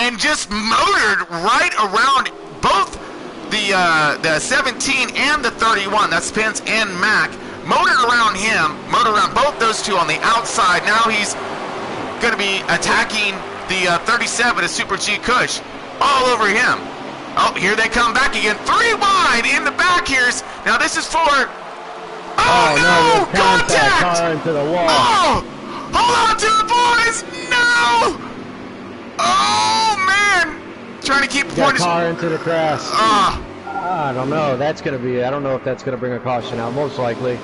and just motored right around both the 17 and the 31. That's Spence and Mac. Motored around him, motored around both those two on the outside. Now he's going to be attacking the 37, a Super G Cush, all over him. Oh, here they come back again. 3 wide in the back here. Now this is for... Oh, no! Contact! Car into the wall. Oh! Hold on to it, boys! No! Oh, man! Trying to keep Got car into the grass. I don't know. That's going to be... I don't know if that's going to bring a caution out. Most likely.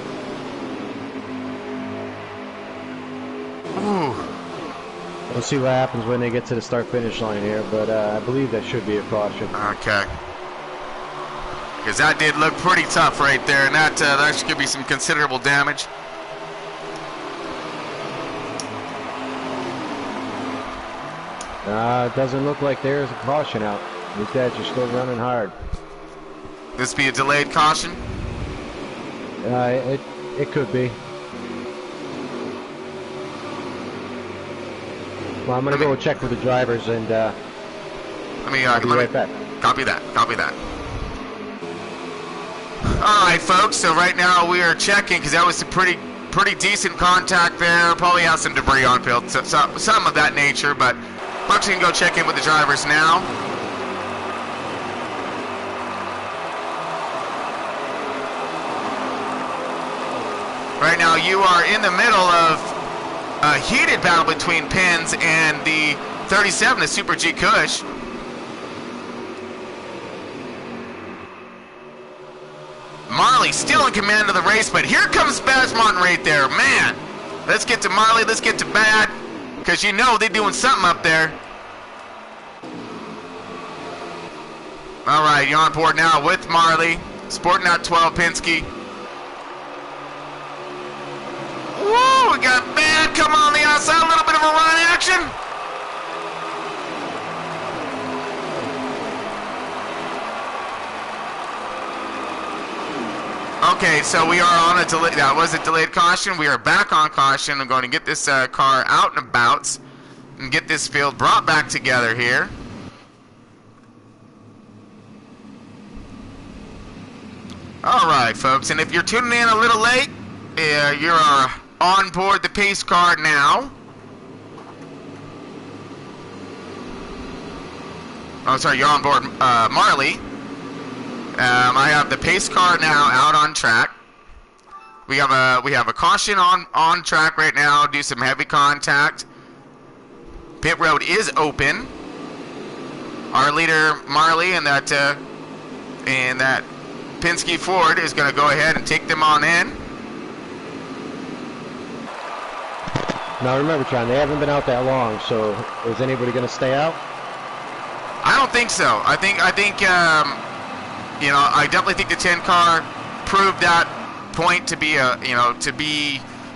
Ooh. We'll see what happens when they get to the start-finish line here, but I believe that should be a caution. Okay. Because that did look pretty tough right there, and that could be some considerable damage. It doesn't look like there's a caution out. These guys are still running hard. This be a delayed caution? It could be. Well, I'm going to go check with the drivers and I'll be right back. Copy that. Copy that. All right, folks. So right now we are checking because that was a pretty decent contact there. Probably has some debris on field, so some of that nature. But we're actually going to go check in with the drivers now. Right now you are in the middle of a heated battle between Pins and the 37, the Super G Cush. Marley still in command of the race, but here comes Basmont right there. Man, let's get to Marley, let's get to Bad, because you know they're doing something up there. All right, you're on board now with Marley, sporting out 12 Penske. Woo, we got Bad coming on the outside, a little bit of a run action. Okay, so we are on a delay. That was a delayed caution. We are back on caution. I'm going to get this car out and about and get this field brought back together here. All right, folks, and if you're tuning in a little late, you're on board the pace car now. Oh, sorry, you're on board Marley. I have the pace car now out on track. We have a caution on track right now. Do some heavy contact. Pit road is open. Our leader Marley and that Penske Ford is going to go ahead and take them on in. Now remember, Tron, they haven't been out that long, so is anybody going to stay out? I don't think so. I think I definitely think the 10 car proved that point to be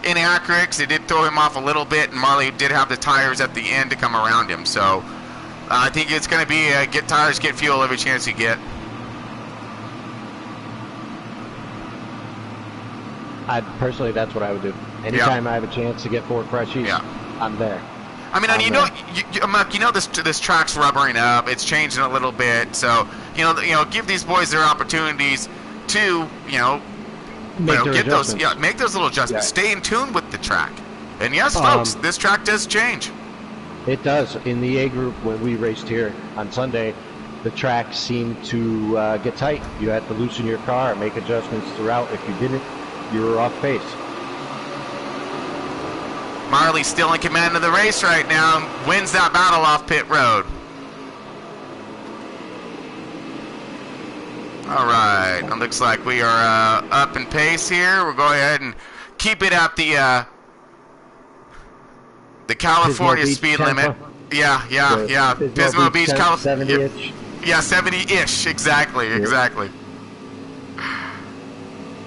inaccurate, because it did throw him off a little bit, and Marley did have the tires at the end to come around him. So I think it's going to be get tires, get fuel every chance you get. Personally, that's what I would do. Anytime I have a chance to get 4 freshies, I'm there. I mean, you know this track's rubbering up. It's changing a little bit, so give these boys their opportunities to make those little adjustments. Yeah. Stay in tune with the track. And yes, folks, this track does change. It does. In the A group, when we raced here on Sunday, the track seemed to get tight. You had to loosen your car, make adjustments throughout. If you didn't, you were off pace. Marley still in command of the race right now. Wins that battle off pit road. All right. It looks like we are up in pace here. We'll go ahead and keep it at the California speed limit. Yeah. Pismo Beach, California. 70-ish. Yeah, 70-ish. Exactly.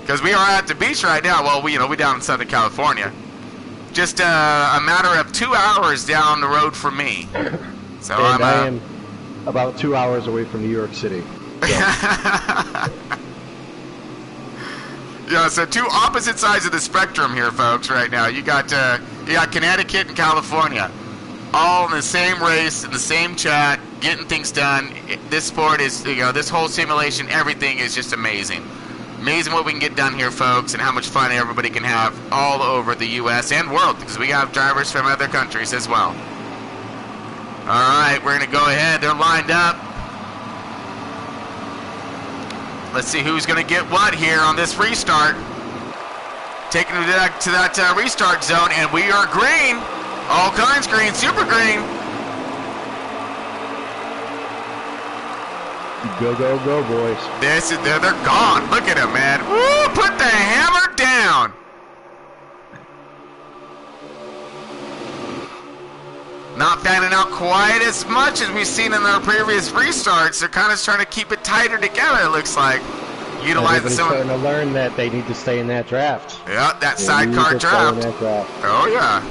Because we are at the beach right now. Well, we down in Southern California. just a matter of 2 hours down the road from me. So and I am about 2 hours away from New York City. So. Yeah, so two opposite sides of the spectrum here, folks. Right now, you got Connecticut and California, all in the same race, in the same chat, getting things done. This sport is, this whole simulation, everything is just amazing. Amazing what we can get done here, folks, and how much fun everybody can have all over the U.S. and world, because we have drivers from other countries as well. All right, we're going to go ahead. They're lined up. Let's see who's going to get what here on this restart. Taking it to that restart zone, and we are green. All kinds green, super green. Go, go, go, boys. They're gone. Look at them, man. Woo, put the hammer down. Not fanning out quite as much as we've seen in our previous restarts. They're kind of trying to keep it tighter together, it looks like. Utilizing some. Starting to learn that they need to stay in that draft. Yeah, that sidecar draft. Oh, yeah.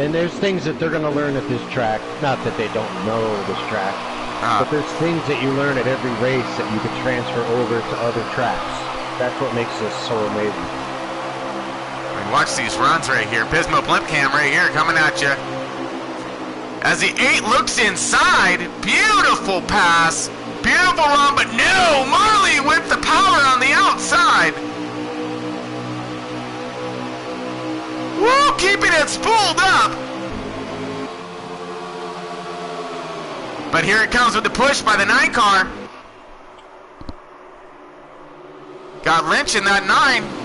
And there's things that they're going to learn at this track. Not that they don't know this track, but there's things that you learn at every race that you can transfer over to other tracks. That's what makes this so amazing. Watch these runs right here. Pismo blimp cam right here coming at you. As the 8 looks inside, beautiful pass, beautiful run, but no, Marley with the power on the outside. Woo, keeping it spooled up. But here it comes with the push by the 9 car. Got Lynch in that 9.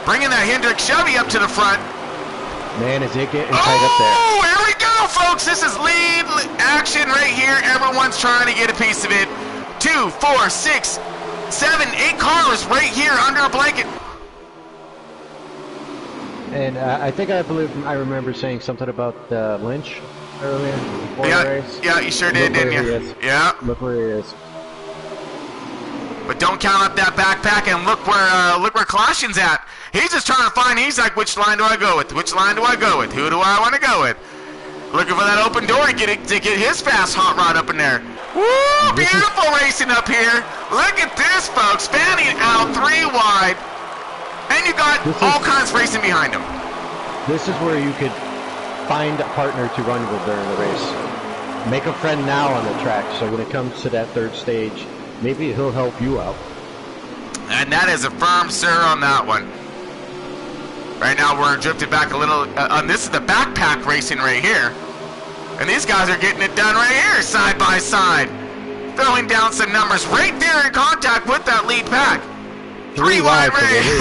Bringing that Hendrick Chevy up to the front. Man, is it getting tight up there. Oh, here we go, folks. This is lead action right here. Everyone's trying to get a piece of it. 2, 4, 6, 7, 8 cars right here under a blanket. And I believe I remember saying something about Lynch earlier before the race. Yeah, you sure did, didn't you? Yeah. Look where he is. But don't count up that backpack, and look where Caution's at. He's just trying to find, he's like, which line do I go with? Which line do I go with? Who do I want to go with? Looking for that open door to get his fast hot rod up in there. Woo, beautiful racing up here. Look at this, folks. Fanning out 3 wide. And you got all kinds racing behind him. This is where you could find a partner to run with during the race. Make a friend now on the track, so when it comes to that 3rd stage, maybe he'll help you out. And that is a firm sir on that one. Right now we're drifted back a little. This is the backpack racing right here. And these guys are getting it done right here, side by side. Throwing down some numbers right there in contact with that lead pack. 3 wide race.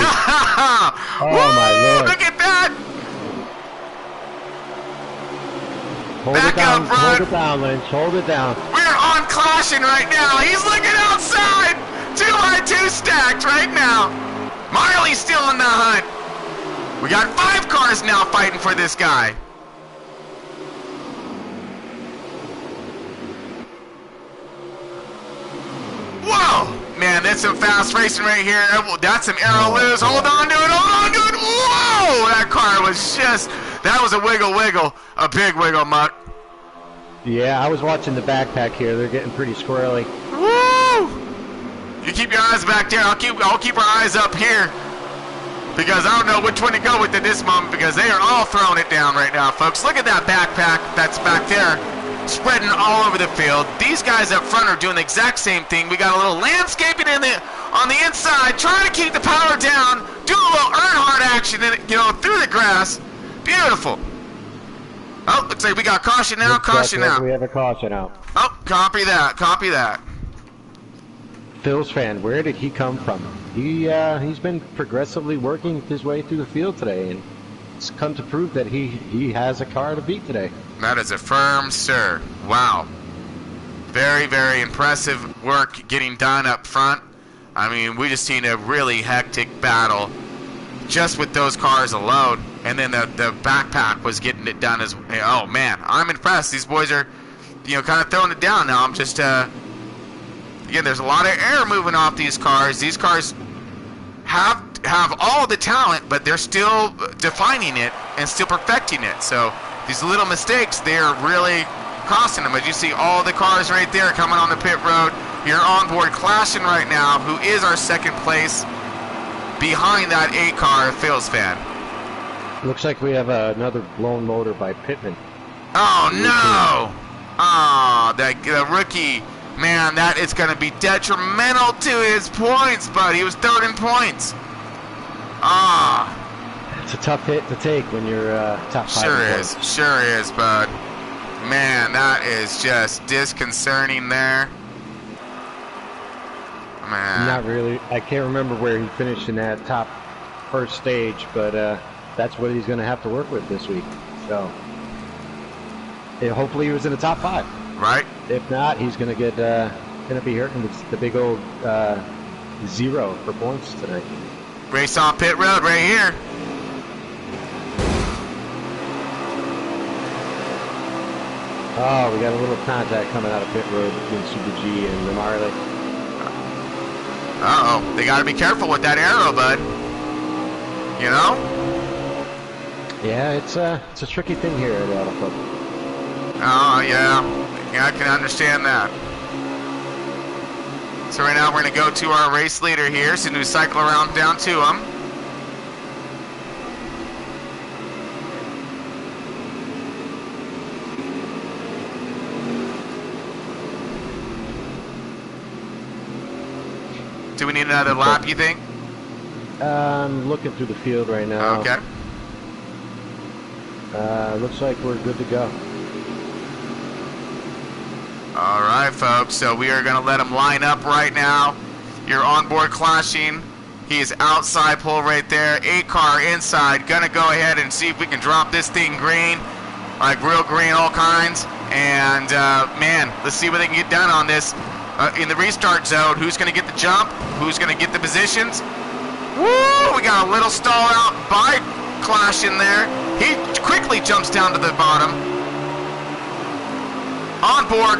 Oh, my Lord. Look at that. Hold it down, Lynch. Hold it down. We're on Caution right now. He's looking outside. 2-by-2 stacked right now. Marley's still in the hunt. We got 5 cars now fighting for this guy. Whoa! Man, that's some fast racing right here. That's some arrow loose. Hold on to it. Hold on to it. Whoa! That car was that was a wiggle. A big wiggle, Muck. Yeah, I was watching the backpack here. They're getting pretty squirrely. Woo! You keep your eyes back there. I'll keep our eyes up here. Because I don't know which one to go with at this moment, because they are all throwing it down right now, folks. Look at that backpack that's back there, spreading all over the field. These guys up front are doing the exact same thing. We got a little landscaping on the inside, trying to keep the power down, doing a little Earnhardt action, through the grass. Beautiful. Oh, looks like we got caution now. Caution now. We have a caution out. Oh, copy that. Phil's fan, where did he come from? He's been progressively working his way through the field today, and it's come to prove that he has a car to beat today. That is a firm sir. Wow. Very, very impressive work getting done up front. I mean, we just seen a really hectic battle just with those cars alone, and then the backpack was getting it done as. Oh man, I'm impressed. These boys are, kind of throwing it down now. I'm just. Again, there's a lot of air moving off these cars. These cars have all the talent, but they're still defining it and still perfecting it. So these little mistakes, they're really costing them. As you see all the cars right there coming on the pit road. You're on board clashing right now, who is our second place behind that 8 car, Phil's fan. Looks like we have another blown motor by Pittman. Oh no! Ah, the rookie. Man, that is going to be detrimental to his points, but he was third in points. Ah. It's a tough hit to take when you're top 5. Sure is, bud. Man, that is just disconcerting there. Man. Not really. I can't remember where he finished in that top first stage, but that's what he's going to have to work with this week. So hopefully he was in the top 5. Right. If not, he's going to get be hurting with the big old 0 for points tonight. Race on pit road right here. Oh, we got a little contact coming out of pit road between Super G and the Marley. Uh-oh. They got to be careful with that arrow, bud. You know? Yeah, it's a tricky thing here at Auto Club. Oh, yeah. Yeah, I can understand that. So right now we're going to go to our race leader here. So we cycle around down to him. Do we need another lap, you think? I'm looking through the field right now. Okay. Looks like we're good to go. All right, folks. So we are going to let him line up right now. You're on board clashing. He is outside pole right there. 8 car inside. Going to go ahead and see if we can drop this thing green. Like real green, all kinds. And, man, let's see what they can get done on this. In the restart zone, who's going to get the jump? Who's going to get the positions? Woo! We got a little stall out by Clash in there. He quickly jumps down to the bottom. On board,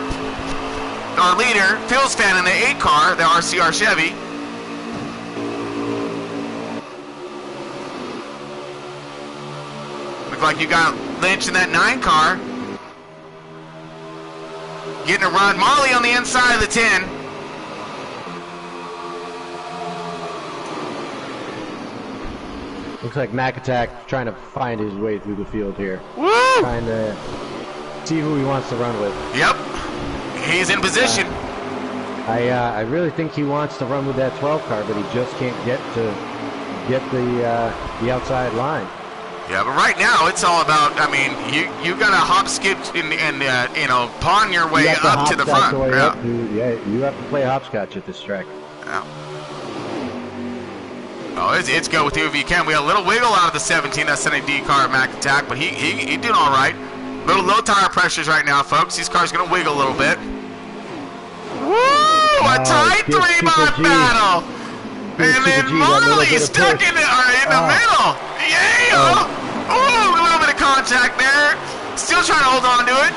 our leader, Phil's fan in the 8 car, the RCR Chevy. Look like you got Lynch in that 9 car. Getting a run. Marley on the inside of the 10. Looks like Mac Attack trying to find his way through the field here. Woo! Trying to see who he wants to run with. Yep. He's in position. I really think he wants to run with that 12 car, but he just can't get the outside line. Yeah, but right now it's all about. I mean, you got to hop, skip, and you know, pawn your way up to the front. You have to play hopscotch at this track. Yeah. Oh, it's go with you if you can. We got a little wiggle out of the 17 SNAD car at Mac Attack, but he doing all right. Little low tire pressures right now, folks. These cars gonna wiggle a little bit. Woo! A tight 3-bot battle. And then Marley stuck in the middle. Yeah! Oh, a little bit of contact there. Still trying to hold on to it.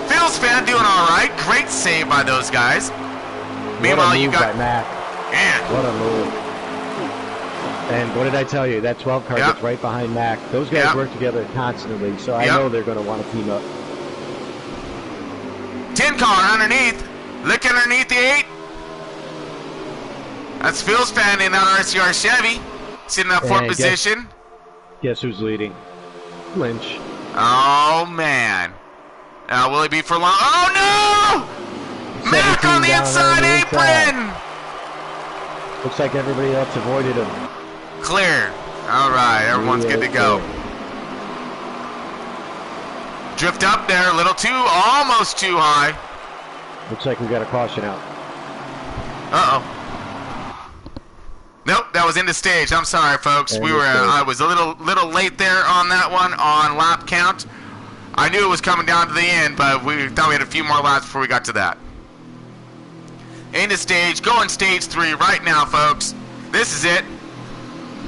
Phil's fan doing all right. Great save by those guys. Meanwhile, you got Mac. Man. What a move. And what did I tell you? That 12 car gets right behind Mac. Those guys work together constantly, so I know they're going to want to team up. 10 car underneath. Look underneath the 8. That's Phil's fan in that RCR Chevy. Sitting in that 4th position. Guess who's leading? Lynch. Oh, man. Now, will he be for long? Oh, no! Mac on the inside apron! Looks like everybody else avoided him. Clear. All right, everyone's good to go. Drift up there, a little almost too high. Looks like we got a caution out. Uh-oh. Nope, that was into stage. I'm sorry, folks. I was a little late there on that one on lap count. I knew it was coming down to the end, but we thought we had a few more laps before we got to that. Into stage, going stage 3 right now, folks. This is it.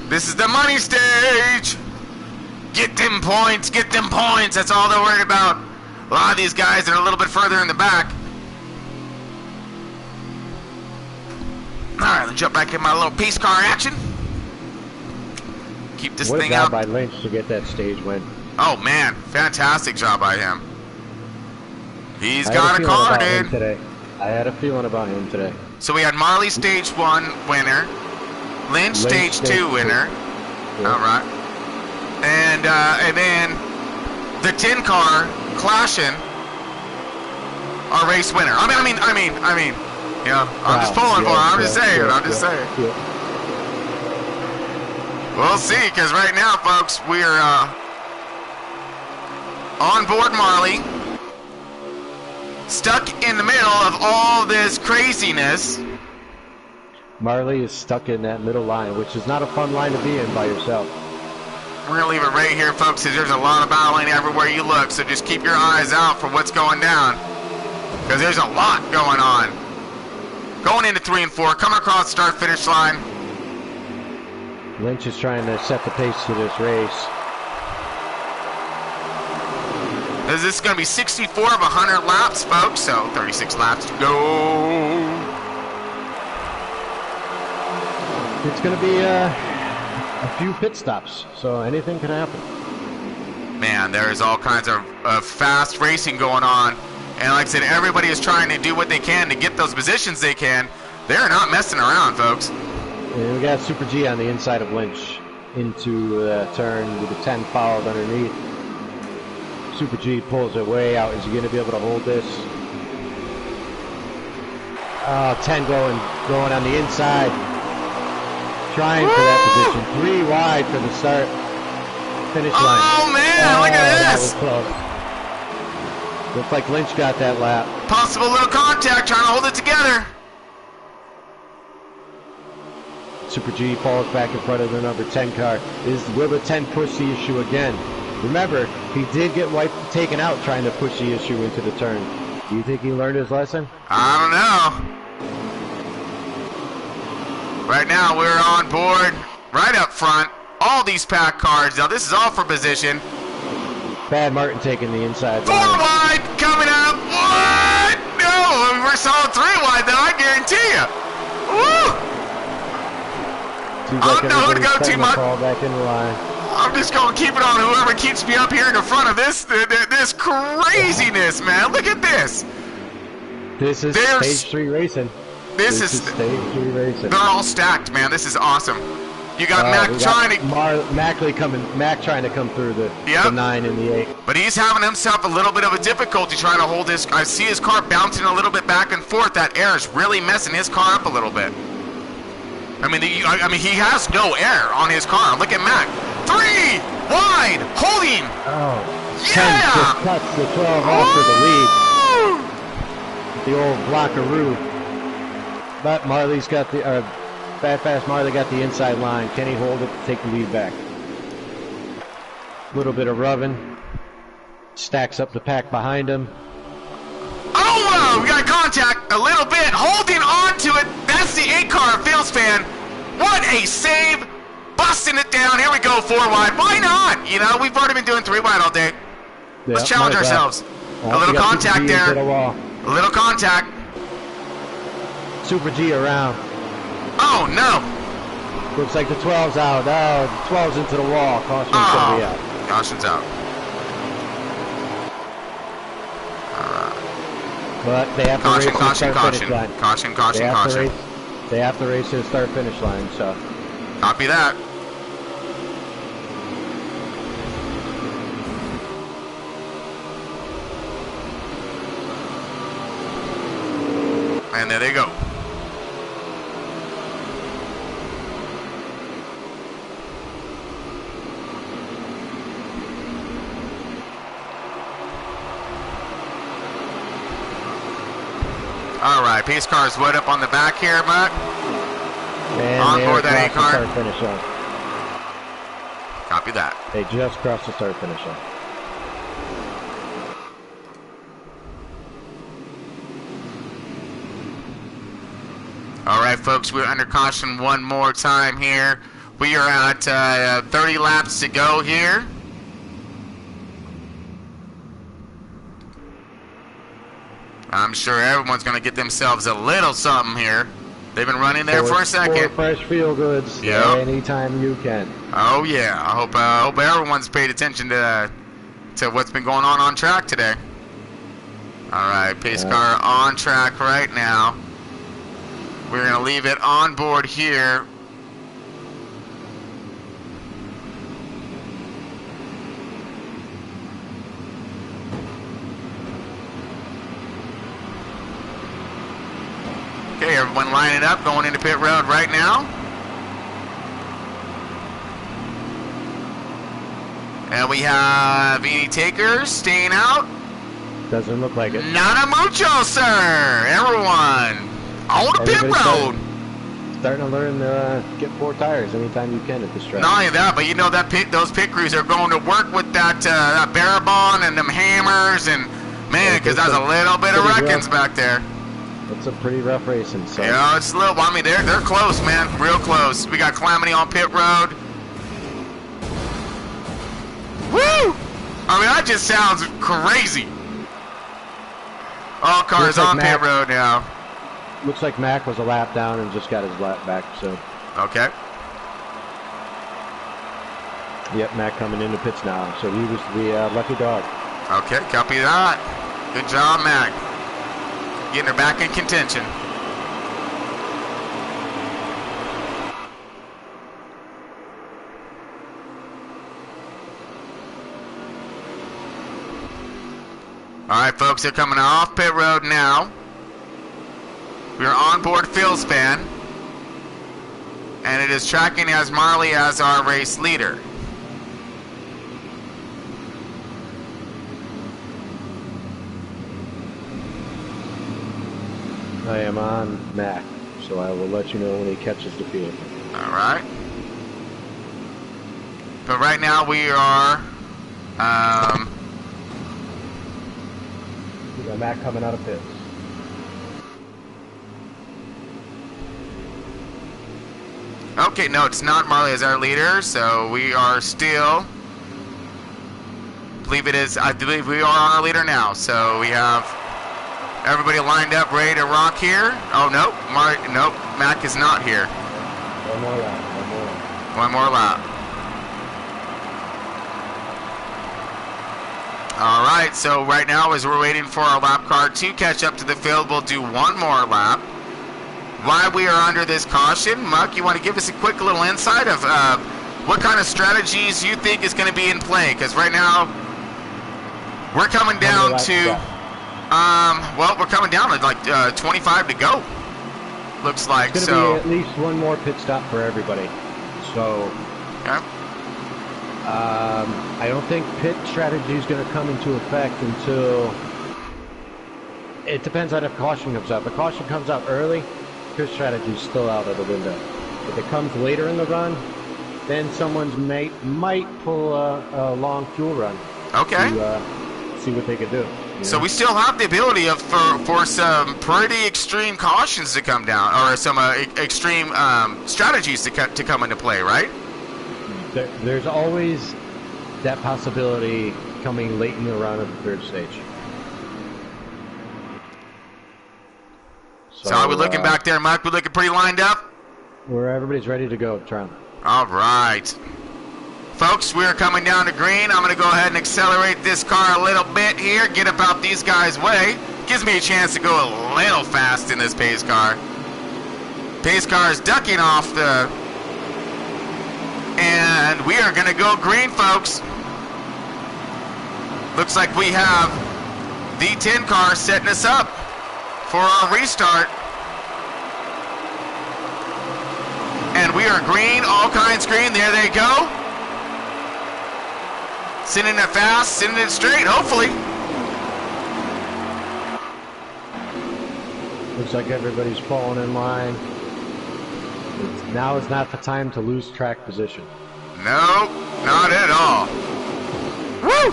This is the money stage. Get them points, get them points. That's all they're worried about. A lot of these guys are a little bit further in the back. All right, let's jump back in my little piece car action. Keep this What a thing job up. by Lynch to get that stage win. Oh, man. Fantastic job by him. He's I got had a a feeling car, about him dude. today. I had a feeling about him today. So we had Marley stage 1 winner. Lynch stage 2 winner. Yeah. All right. And then the 10 car clashing our race winner. I mean. You know, I'm just pulling for it. I'm just saying. Yeah. We'll see, because right now, folks, we're on board Marley, stuck in the middle of all this craziness. Marley is stuck in that middle line, which is not a fun line to be in by yourself. We're going to leave it right here, folks, because there's a lot of battling everywhere you look, so just keep your eyes out for what's going down, because there's a lot going on. Going into 3 and 4, coming across the start-finish line. Lynch is trying to set the pace to this race. This is going to be 64 of 100 laps, folks, so 36 laps to go. It's going to be a few pit stops, so anything could happen. Man, there's all kinds of fast racing going on. And like I said, everybody is trying to do what they can to get those positions they can. They're not messing around, folks. And we got Super G on the inside of Lynch into the turn with the 10 followed underneath. Super G pulls it way out. Is he going to be able to hold this? 10 going on the inside. Trying for that position. 3 wide for the start. Finish line. Oh, man, look at this. That was close. Looks like Lynch got that lap. Possible little contact, trying to hold it together. Super G falls back in front of the number 10 car. Will the 10 push the issue again? Remember, he did get taken out trying to push the issue into the turn. Do you think he learned his lesson? I don't know. Right now, we're on board right up front. All these pack cars. Now, this is all for position. Bad Martin taking the inside 4 line. wide coming up. What? No, we're solid 3 wide, though, I guarantee you. Woo! Seems I like don't know who to go everybody's to, starting Mark. fall back in the line. I'm just going to keep it on whoever keeps me up here in the front of this craziness, man. Look at this. This is stage 3 racing. This is stage 3 racing. They're all stacked, man. This is awesome. You got Mac trying to... Mac trying to come through the 9 and the 8. But he's having himself a little bit of a difficulty trying to hold his... I see his car bouncing a little bit back and forth. That air is really messing his car up a little bit. I mean, he has no air on his car. Look at Mac. 3 wide, holding. Oh, yeah! 10 just cuts the 12 off for the lead. The old blockaroo. But Marley's got the... Fast Marley got the inside line. Can he hold it to take the lead back? Little bit of rubbing. Stacks up the pack behind him. Oh, wow! We got contact a little bit. Holding on to it. That's the 8 car, Phil's fan. What a save. Busting it down. Here we go, 4 wide. Why not? You know, we've already been doing 3 wide all day. Let's challenge ourselves. A little contact there. A little contact. Super G around. Oh, no. Looks like the 12's out. Oh, the 12's into the wall. Caution's going to be out. Caution's out. But they have to race to the start-finish line. Caution. They have to race to the start-finish line, so. Copy that. And there they go. All right, pace car is wood up on the back here, Matt. And on board that 8 car. Start-finish line. Copy that. They just crossed the start-finish line. All right, folks, we're under caution one more time here. We are at 30 laps to go here. I'm sure everyone's going to get themselves a little something here. They've been running there for a second. For fresh feel goods. Yep. Anytime you can. Oh yeah. I hope everyone's paid attention to what's been going on track today. All right, pace car on track right now. We're gonna leave it on board here. Okay, everyone lining up, going into pit road right now. And we have any takers staying out? Doesn't look like it. Not a mucho, sir. Everyone on the pit road. Starting to learn to get 4 tires anytime you can at this track. Not only that, but you know that those pit crews are going to work with that Barabon and them hammers, and man, because that's a little bit of wreckings back there. It's a pretty rough racing. So. Yeah, it's a little. I mean, they're close, man, real close. We got Calamity on pit road. Woo! I mean, that just sounds crazy. All cars on pit road now. Looks like Mac was a lap down and just got his lap back. So. Okay. Yep, Mac coming into pits now. So he was the lucky dog. Okay, copy that. Good job, Mac. Getting her back in contention. All right, folks, they're coming off pit road now. We're on board Phil's fan, and it is tracking as Marley as our race leader. I am on Mac, so I will let you know when he catches the field. All right. But right now we are. We got Mac coming out of pits. Okay, no, it's not Marley as our leader, so we are still. I believe we are on our leader now, so we have. Everybody lined up, ready to rock here. Oh, nope. Nope. Mac is not here. One more lap. One more lap. All right, so right now as we're waiting for our lap car to catch up to the field, we'll do one more lap. Why we are under this caution, Muck, you want to give us a quick little insight of what kind of strategies you think is going to be in play? Because right now we're coming down to... well, we're coming down to like 25 to go. Looks like it's going to be at least one more pit stop for everybody. So, okay. I don't think pit strategy is going to come into effect until it depends on if caution comes out. If caution comes out early, pit strategy is still out of the window. If it comes later in the run, then someone might pull a long fuel run. Okay. To see what they could do. So we still have the ability for some pretty extreme cautions to come down, or some extreme strategies to come into play, right? There's always that possibility coming late in the run of the third stage. So are we looking back there, Mike? We're looking pretty lined up? Where everybody's ready to go, Tron. All right. Folks, we're coming down to green. I'm going to go ahead and accelerate this car a little bit here, get up out these guys' way. Gives me a chance to go a little fast in this pace car. Pace car is ducking off the... And we are going to go green, folks. Looks like we have the 10 car setting us up for our restart. And we are green, all kinds green. There they go. Sending it fast, sending it straight, hopefully. Looks like everybody's falling in line. Now is not the time to lose track position. No, not at all. Woo!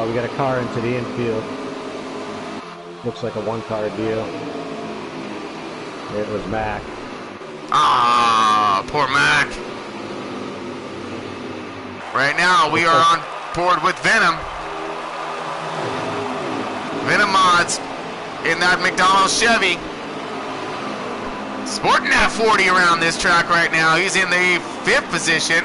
We got a car into the infield. Looks like a one-car deal. It was Mac. Ah, poor Mac. Right now, we are on board with Venom. Venom mods in that McDonald's Chevy. Sporting that 40 around this track right now. He's in the 5th position.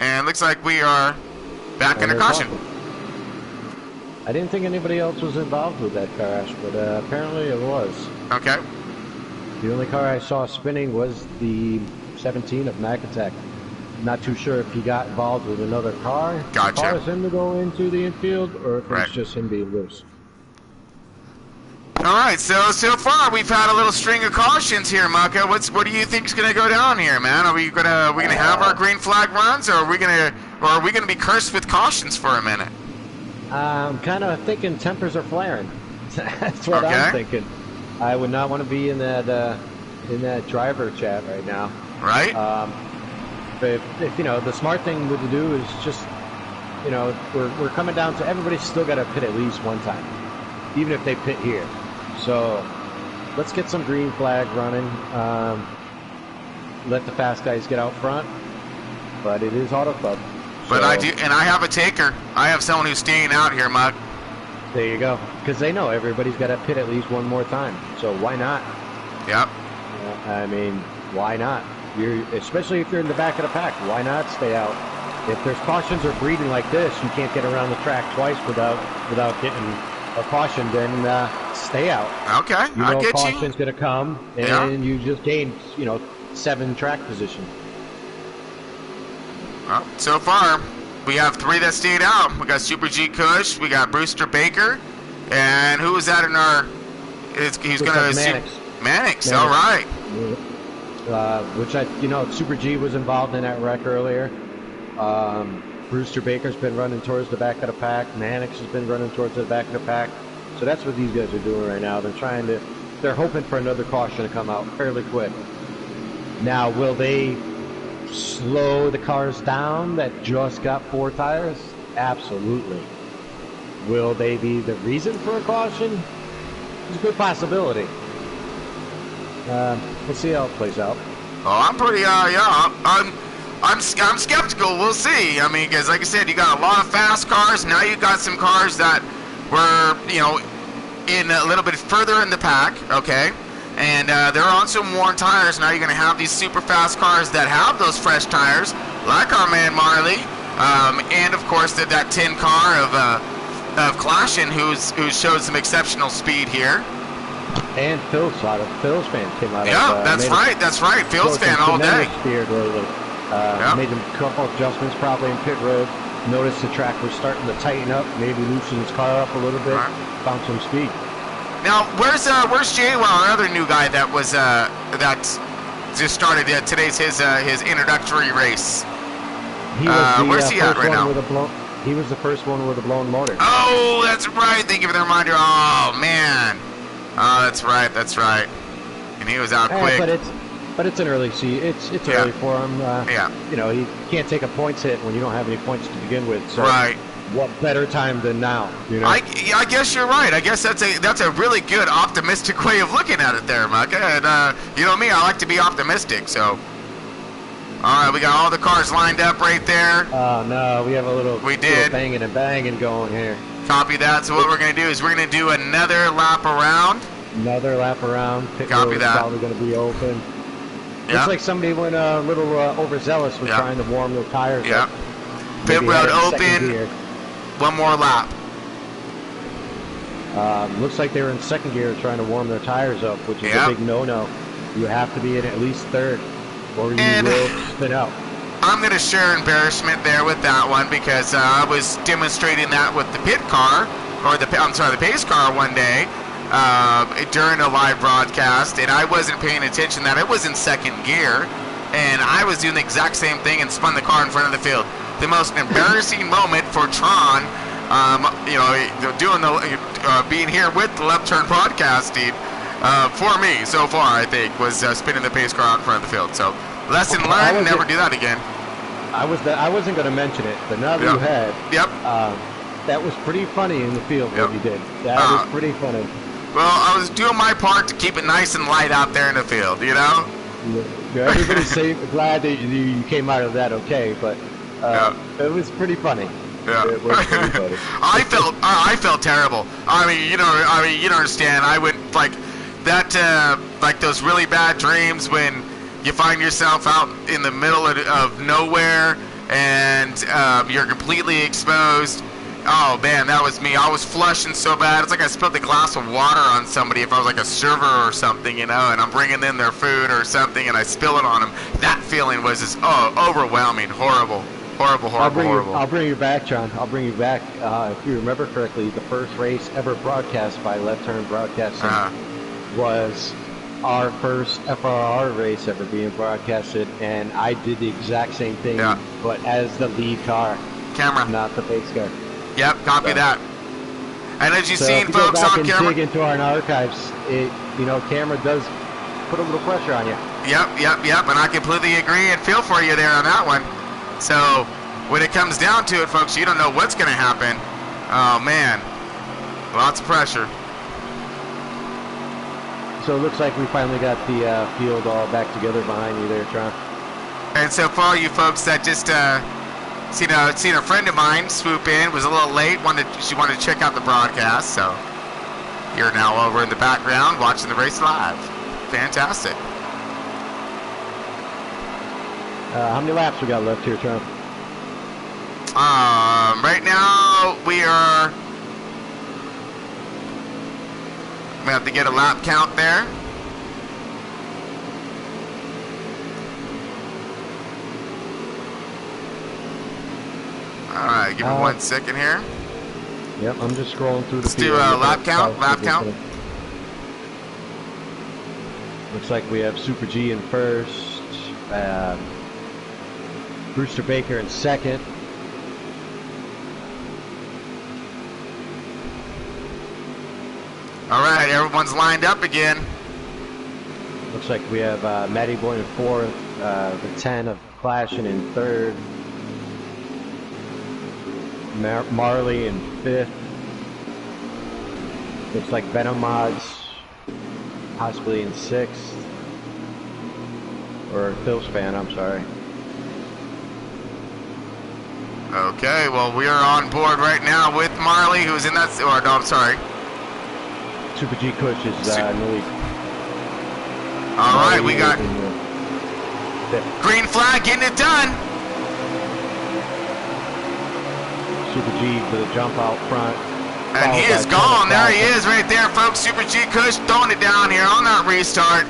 And looks like we are back under caution. I didn't think anybody else was involved with that crash, but apparently it was. Okay. The only car I saw spinning was the 17 of McAttack. Not too sure if he got involved with another car. Gotcha. Caused him to go into the infield, or if it's just him being loose. All right, so far we've had a little string of cautions here, Maka. What do you think's gonna go down here, man? Are we gonna have our green flag runs, or are we gonna be cursed with cautions for a minute? I'm kind of thinking tempers are flaring. That's what I'm thinking. I would not want to be in that driver chat right now. Right. If the smart thing to do is just, we're coming down to everybody's still got to pit at least one time, even if they pit here. So let's get some green flag running. Let the fast guys get out front. But it is Auto Club. But I do, and I have a taker. I have someone who's staying out here, Mug. There you go. Because they know everybody's got to pit at least one more time. So why not? Yep. I mean, why not? Especially if you're in the back of the pack, why not stay out? If there's cautions or breeding like this, you can't get around the track twice without getting a caution, then stay out. Okay, I get you. Caution's going to come, and you just gain, 7 track position. Well, so far, we have 3 that stayed out. We got Super G Kush, we got Brewster Baker, and who was that in our... He's going to... Mannix, all right. Which Super G was involved in that wreck earlier. Brewster Baker's been running towards the back of the pack. Mannix has been running towards the back of the pack. So that's what these guys are doing right now. They're hoping for another caution to come out fairly quick. Now, will they slow the cars down that just got 4 tires? Absolutely. Will they be the reason for a caution? It's a good possibility. We'll see how it plays out. Oh, I'm pretty, I'm skeptical. We'll see. I mean, because like I said, you got a lot of fast cars. Now you got some cars that were, in a little bit further in the pack, okay? And they're on some worn tires. Now you're going to have these super fast cars that have those fresh tires, like our man Marley, and of course that 10 car of Clashin, who's showed some exceptional speed here. And Phil's fan came out. Yeah, that's right. Phil's fan all day. Made a couple adjustments probably in pit road. Noticed the track was starting to tighten up. Maybe loosened his car up a little bit. Found some speed. Now, where's Jaywell, another new guy that was that just started today's his introductory race? Where's he at right now? He was the first one with a blown motor. Oh, that's right. Thank you for the reminder. Oh man. Oh, that's right. And he was out quick. But it's an early season. It's early for him. He can't take a points hit when you don't have any points to begin with. So what better time than now? I guess you're right. I guess that's a really good optimistic way of looking at it there, Micah. And you know me, I like to be optimistic. So, all right, we got all the cars lined up right there. Oh no, we have a little banging and banging going here. Copy that. So what we're going to do is we're going to do another lap around. Pit Copy road that. Is probably going to be open. Looks like somebody went a little overzealous with trying to warm their tires up. Pit road open. One more lap. Looks like they were in second gear trying to warm their tires up, which is a big no-no. You have to be in at least third, or you will spin out. I'm going to share embarrassment there with that one because I was demonstrating that with the pit car, or the pace car one day during a live broadcast, and I wasn't paying attention that it was in second gear, and I was doing the exact same thing and spun the car in front of the field. The most embarrassing moment for Tron, being here with the Left Turn Podcasting, for me so far, I think, was spinning the pace car out in front of the field. So, lesson learned, never do that again. I wasn't going to mention it, but now that you had, that was pretty funny in the field what you did. That was pretty funny. Well, I was doing my part to keep it nice and light out there in the field, Everybody's glad that you came out of that okay, but it was pretty funny. Yeah. It was pretty funny. I felt terrible. I mean, you don't understand. I went like that, like those really bad dreams when you find yourself out in the middle of nowhere and you're completely exposed. Oh man, that was me. I was flushing so bad. It's like I spilled a glass of water on somebody if I was like a server or something, and I'm bringing in their food or something and I spill it on them. That feeling was just overwhelming, horrible. Horrible. I'll bring you back, John. I'll bring you back. If you remember correctly, the first race ever broadcast by Left Turn Broadcasting was our first FRR race ever being broadcasted, and I did the exact same thing, but as the lead car. Camera. Not the pace car. Yep, copy that. And as you've seen, if you folks, go back on and camera. dig into our archives, camera does put a little pressure on you. Yep, and I completely agree and feel for you there on that one. So, when it comes down to it, folks, you don't know what's going to happen. Oh, man. Lots of pressure. So it looks like we finally got the field all back together behind you there, Tron. And so for all you folks that just seen a friend of mine swoop in, was a little late, she wanted to check out the broadcast, so you're now over in the background watching the race live. Fantastic. How many laps we got left here, Tron? Right now we are. We have to get a lap count there. All right, give me 1 second here. Yep, I'm just scrolling through the. Let's do a lap count. Lap count. Looks like we have Super G in first. Brewster Baker in second. All right, everyone's lined up again. Looks like we have Matty Boy in fourth, the 10 of Clashin in third, Marley in fifth. Looks like Venom Mods possibly in sixth, or Phil's fan, I'm sorry. Okay, well, we are on board right now with Marley, who's in that, or no, I'm sorry. Super G Kush is in the lead. All right, we got green flag getting it done. Super G with a jump out front. And he is gone. There he is right there, folks. Super G Kush throwing it down here on that restart.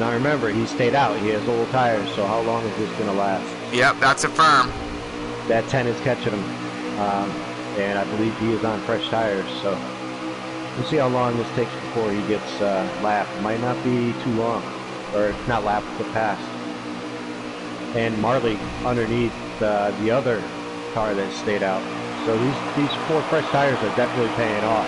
Now remember, he stayed out. He has old tires, so how long is this going to last? Yep, that's a firm. That 10 is catching him. And I believe he is on fresh tires, so we'll see how long this takes before he gets lapped. Might not be too long, or not lapped, but passed. And Marley underneath the other car that stayed out. So these 4 fresh tires are definitely paying off.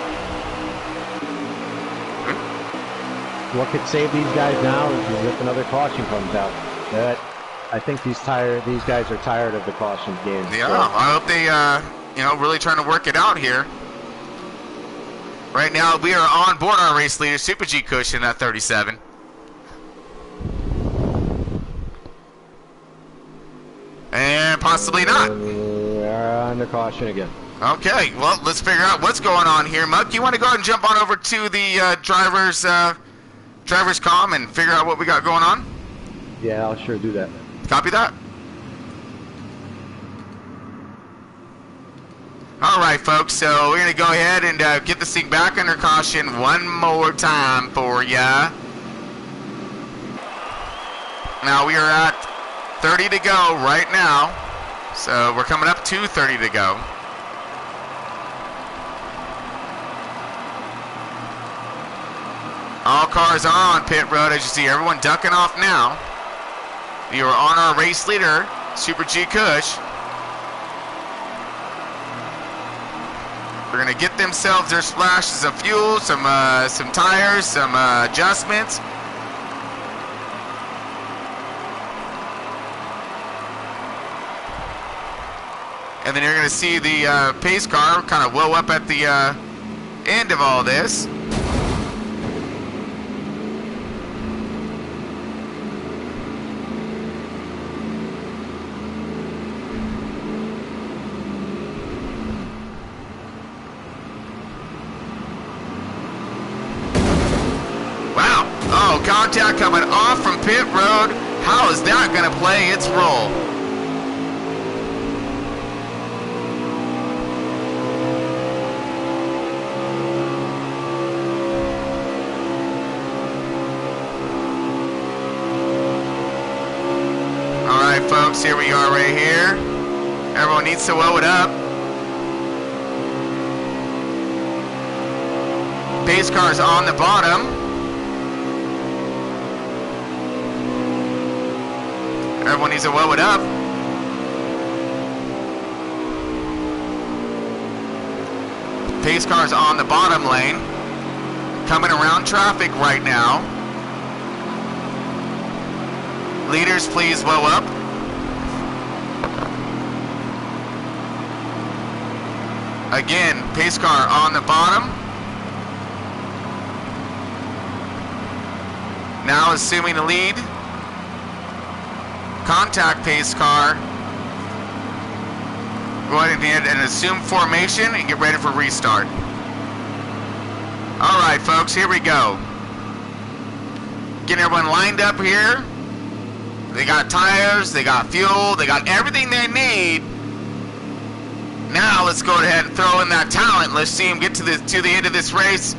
What could save these guys now is if another caution comes out. But I think these guys are tired of the caution game. Yeah, so. I hope they really trying to work it out here. Right now, we are on board our race leader, Super G Kush, in that 37. And possibly not. We're under caution again. Okay, well, let's figure out what's going on here. Muck, you want to go ahead and jump on over to the driver's comm and figure out what we got going on? Yeah, I'll sure do that. Copy that. All right, folks, so we're going to go ahead and get this thing back under caution one more time for ya. Now we are at 30 to go right now, so we're coming up to 30 to go. All cars are on pit road, as you see everyone ducking off now. We are on our race leader, Super G Kush. They're going to get themselves their splashes of fuel, some tires, some adjustments. And then you're going to see the pace car kind of blow up at the end of all this. contact coming off from pit road. How is that going to play its role? All right, folks, here we are right here. Everyone needs to woe it up. Pace car's on the bottom. Everyone needs to woe it up. Pace car's on the bottom lane. Coming around traffic right now. Leaders, please woe up. Again, pace car on the bottom. Now assuming the lead. Contact pace car. Go ahead and assume formation and get ready for restart. All right, folks, here we go. Getting everyone lined up here. They got tires, they got fuel, they got everything they need. Now let's go ahead and throw in that talent. Let's see them get to the end of this race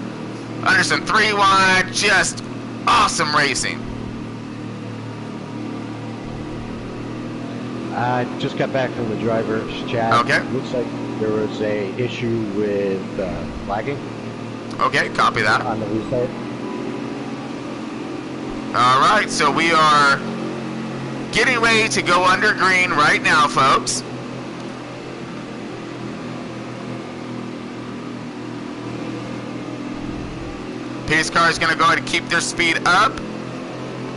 under some 3 wide, just awesome racing. I just got back from the driver's chat. Okay. Looks like there was a issue with flagging. Okay, copy that. On the restart. All right, so we are getting ready to go under green right now, folks. Pace car is going to go ahead and keep their speed up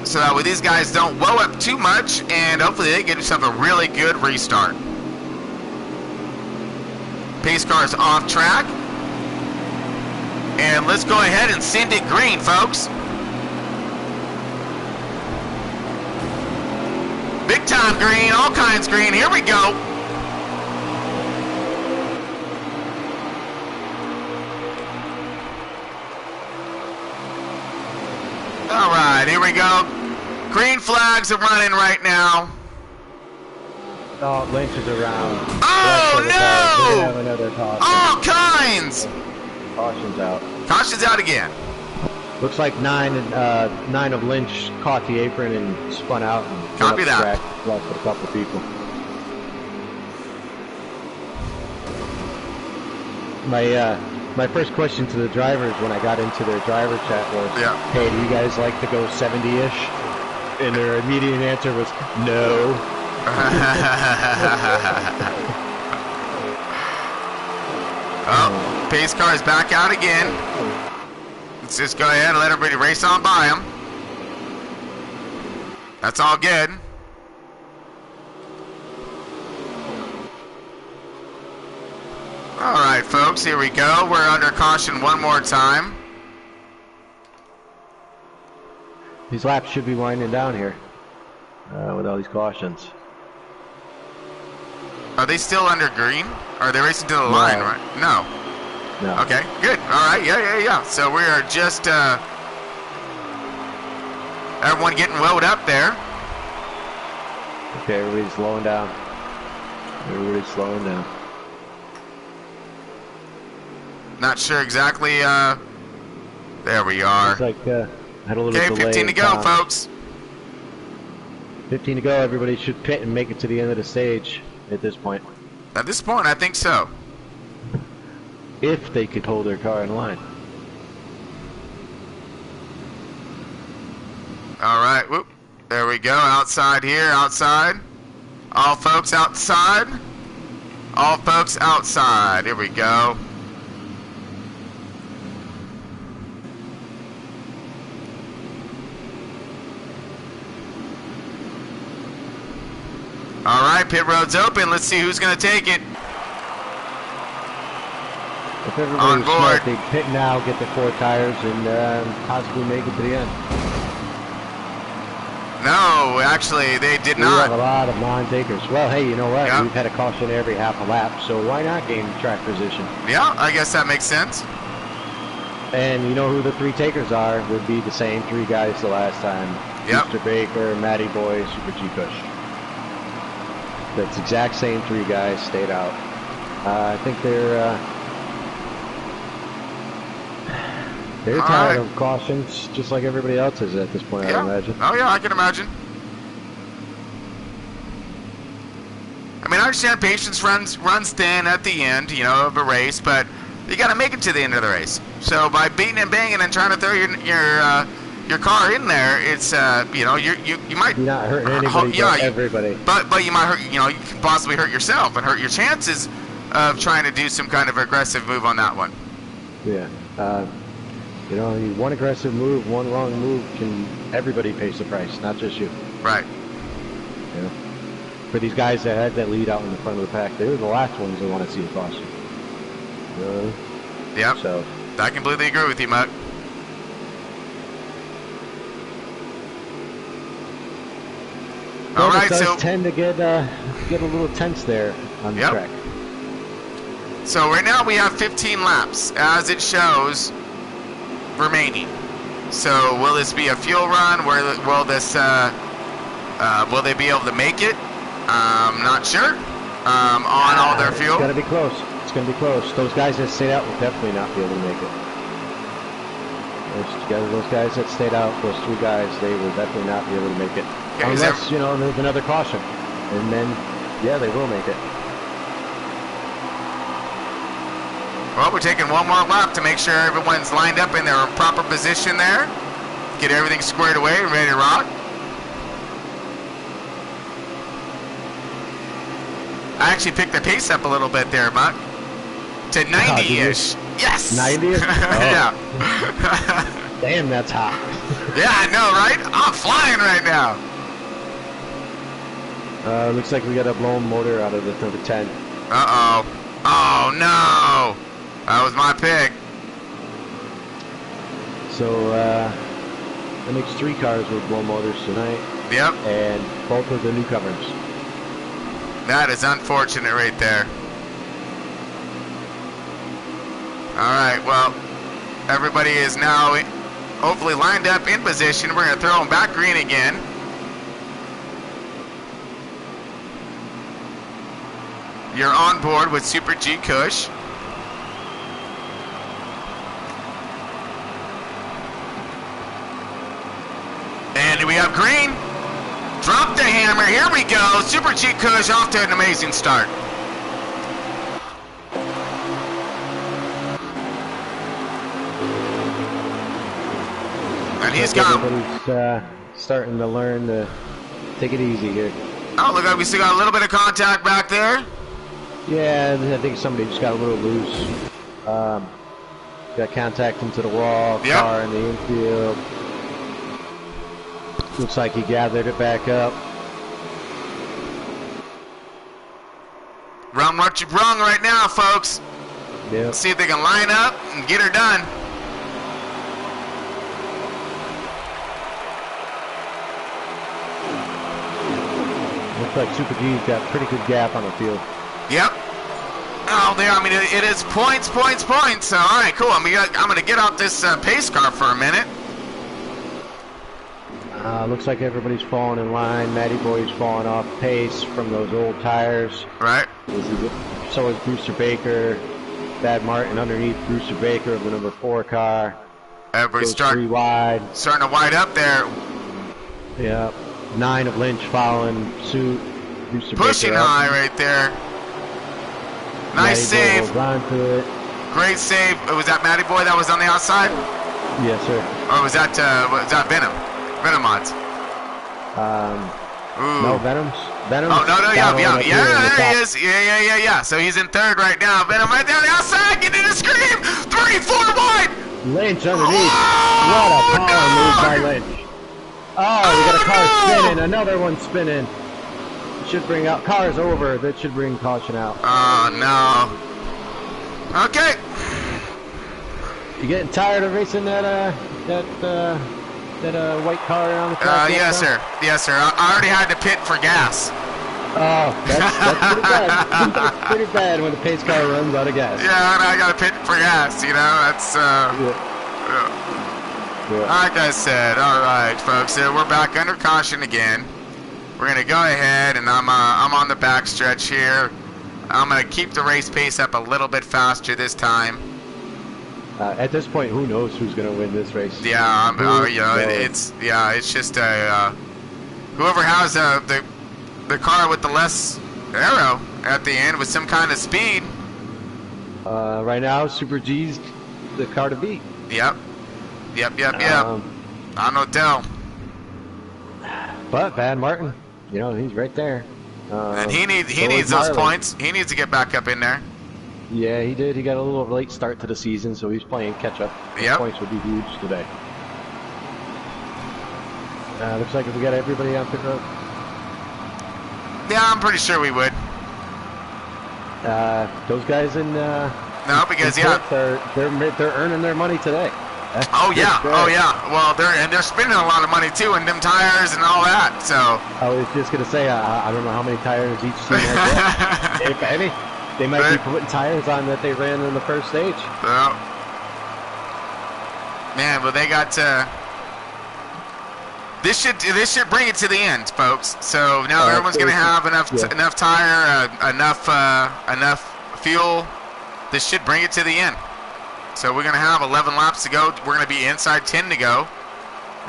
so that way these guys don't woe up too much and hopefully they get themselves a really good restart. Pace car is off track. And let's go ahead and send it green, folks. Big time green, all kinds green. Here we go. All right, here we go. Green flags are running right now. Oh, Lynch is around. Oh, no! We have another caution. All kinds. Caution's out. Caution's out again. Looks like nine of Lynch caught the apron and spun out. And Copy that. Lost a couple people. My first question to the drivers when I got into their driver chat was, hey, do you guys like to go 70-ish? And their immediate answer was, no. Oh, pace car is back out again. Let's just go ahead and let everybody race on by them. That's all good. All right, folks, here we go. We're under caution one more time. These laps should be winding down here with all these cautions. Are they still under green? Or are they racing to the line, right? No. No. Okay, good. All right, yeah. So we are just everyone getting loaded up there. Okay, everybody's slowing down. Everybody's slowing down. Not sure exactly. There we are. Looks like had a little delay. 15 to go, folks. 15 to go. Everybody should pit and make it to the end of the stage at this point. At this point, I think so. If they could hold their car in line. All right, whoop. There we go. Outside here, outside. All folks outside. All folks outside. Here we go. All right, pit road's open. Let's see who's going to take it. If everybody was smart, they'd pit now, get the 4 tires, and possibly make it to the end. No, actually, they did not. We have a lot of non-takers. Well, hey, you know what? Yeah. We've had a caution every half a lap, so why not gain track position? Yeah, I guess that makes sense. And you know who the 3 takers are? Would be the same 3 guys the last time. Yep. Mr. Baker, Matty Boy, Super G Kush. That's exact same 3 guys stayed out. I think they're tired of cautions, just like everybody else is at this point. Yeah. I imagine. Oh yeah, I can imagine. I mean, I understand patience runs thin at the end, you know, of a race, but you got to make it to the end of the race. So by beating and banging and trying to throw your car in there, it's you know, you might. You're not hurting anybody, but everybody. But you might hurt. You know, you can possibly hurt yourself and hurt your chances of trying to do some kind of aggressive move on that one. Yeah. You know, one aggressive move, one wrong move, everybody pays the price, not just you. Right. You know, for these guys that had that lead out in the front of the pack, they were the last ones that want to see a caution. You know? Yep. So I completely agree with you, Muck. All right, it does so tend to get a little tense there on the track. So right now we have 15 laps, as it shows, remaining. So will this be a fuel run? Will they be able to make it? Not sure. On all their fuel. It's gonna be close. It's gonna be close. Those guys that stayed out will definitely not be able to make it. Those guys that stayed out, those 3 guys, they will definitely not be able to make it. Yeah, unless, you know, there's another caution. And then, yeah, they will make it. Well, we're taking one more lap to make sure everyone's lined up in their proper position there. Get everything squared away and ready to rock. I actually picked the pace up a little bit there, Muck. To 90-ish. Yes! 90-ish? Oh. Yeah. Damn, that's hot. Yeah, I know, right? I'm flying right now. Looks like we got a blown motor out of the number 10. Uh-oh. Oh, no! That was my pick. So, that makes 3 cars with blown motors tonight. Yep. And both of the newcomers. That is unfortunate right there. Alright, well, everybody is now hopefully lined up in position. We're going to throw them back green again. You're on board with Super G Kush. And we have green. Drop the hammer. Here we go. Super G Kush off to an amazing start. And he's got. Everybody's starting to learn to take it easy here. Oh, look like we still got a little bit of contact back there. Yeah, I think somebody just got a little loose. Got contact into the wall, Yep. Car in the infield. Looks like he gathered it back up. Run what you brung right now, folks. Yep. Let's see if they can line up and get her done. Looks like Super G's got a pretty good gap on the field. Yep. Oh, there. I mean, it is points. So, all right, cool. I'm going to get out this pace car for a minute. Looks like everybody's falling in line. Matty Boy's falling off pace from those old tires. Right. So is Brewster Baker. Bad Martin underneath Brewster Baker of the number 4 car. Everybody's starting to wide up there. Yeah. 9 of Lynch following suit. Brewster Pushing Baker high right there. Nice Matty save. Boy holds on to it. Great save. Was that Matty Boy that was on the outside? Yes, sir. Or was that Venom? Venomods. No, Venom's. Oh, no, yeah, there he is. Yeah. So he's in third right now. Venom right there on the outside, getting a scream. 3-4 wide. Lynch underneath. What a power move by Lynch. Oh, we got a car spinning. Another one spinning. Should bring out cars over. That should bring caution out. Oh, no. Okay. You getting tired of racing that white car around the track? Yes, sir. I already had to pit for gas. Oh, that's pretty bad. That's pretty bad when the pace car runs out of gas. Yeah, I got to pit for gas. You know, that's. Yeah. Yeah. Like I said, all right, folks, we're back under caution again. We're gonna go ahead, and I'm on the back stretch here. I'm gonna keep the race pace up a little bit faster this time. At this point, who knows who's gonna win this race? Yeah, it's just whoever has the car with the less arrow at the end with some kind of speed. Right now, Super G's the car to beat. Yep. I no tell. But Bad Martin, he's right there. And he needs those points. He needs to get back up in there. Yeah, he did. He got a little late start to the season, so he's playing catch up. His points would be huge today. Looks like we got everybody on pit road. Yeah, I'm pretty sure we would. Those guys in no, because they're earning their money today. Oh yeah. Well, they're spending a lot of money too, and them tires and all that. So I was just gonna say, I don't know how many tires each team has. If any, they might be putting tires on that they ran in the first stage. Well, man, well they got. This should bring it to the end, folks. So now everyone's gonna have enough tire, enough fuel. This should bring it to the end. So we're going to have 11 laps to go. We're going to be inside 10 to go.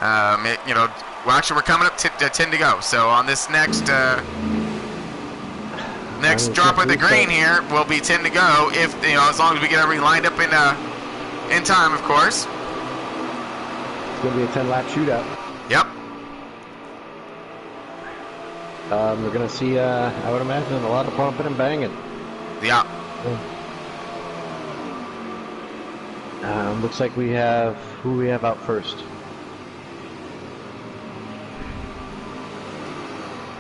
Actually, we're coming up to 10 to go. So on this next drop of the green here, will be 10 to go. If as long as we get everything lined up in time, of course. It's going to be a 10-lap shootout. Yep. We're going to see, I would imagine, a lot of bumping and banging. Yeah. Looks like who we have out first.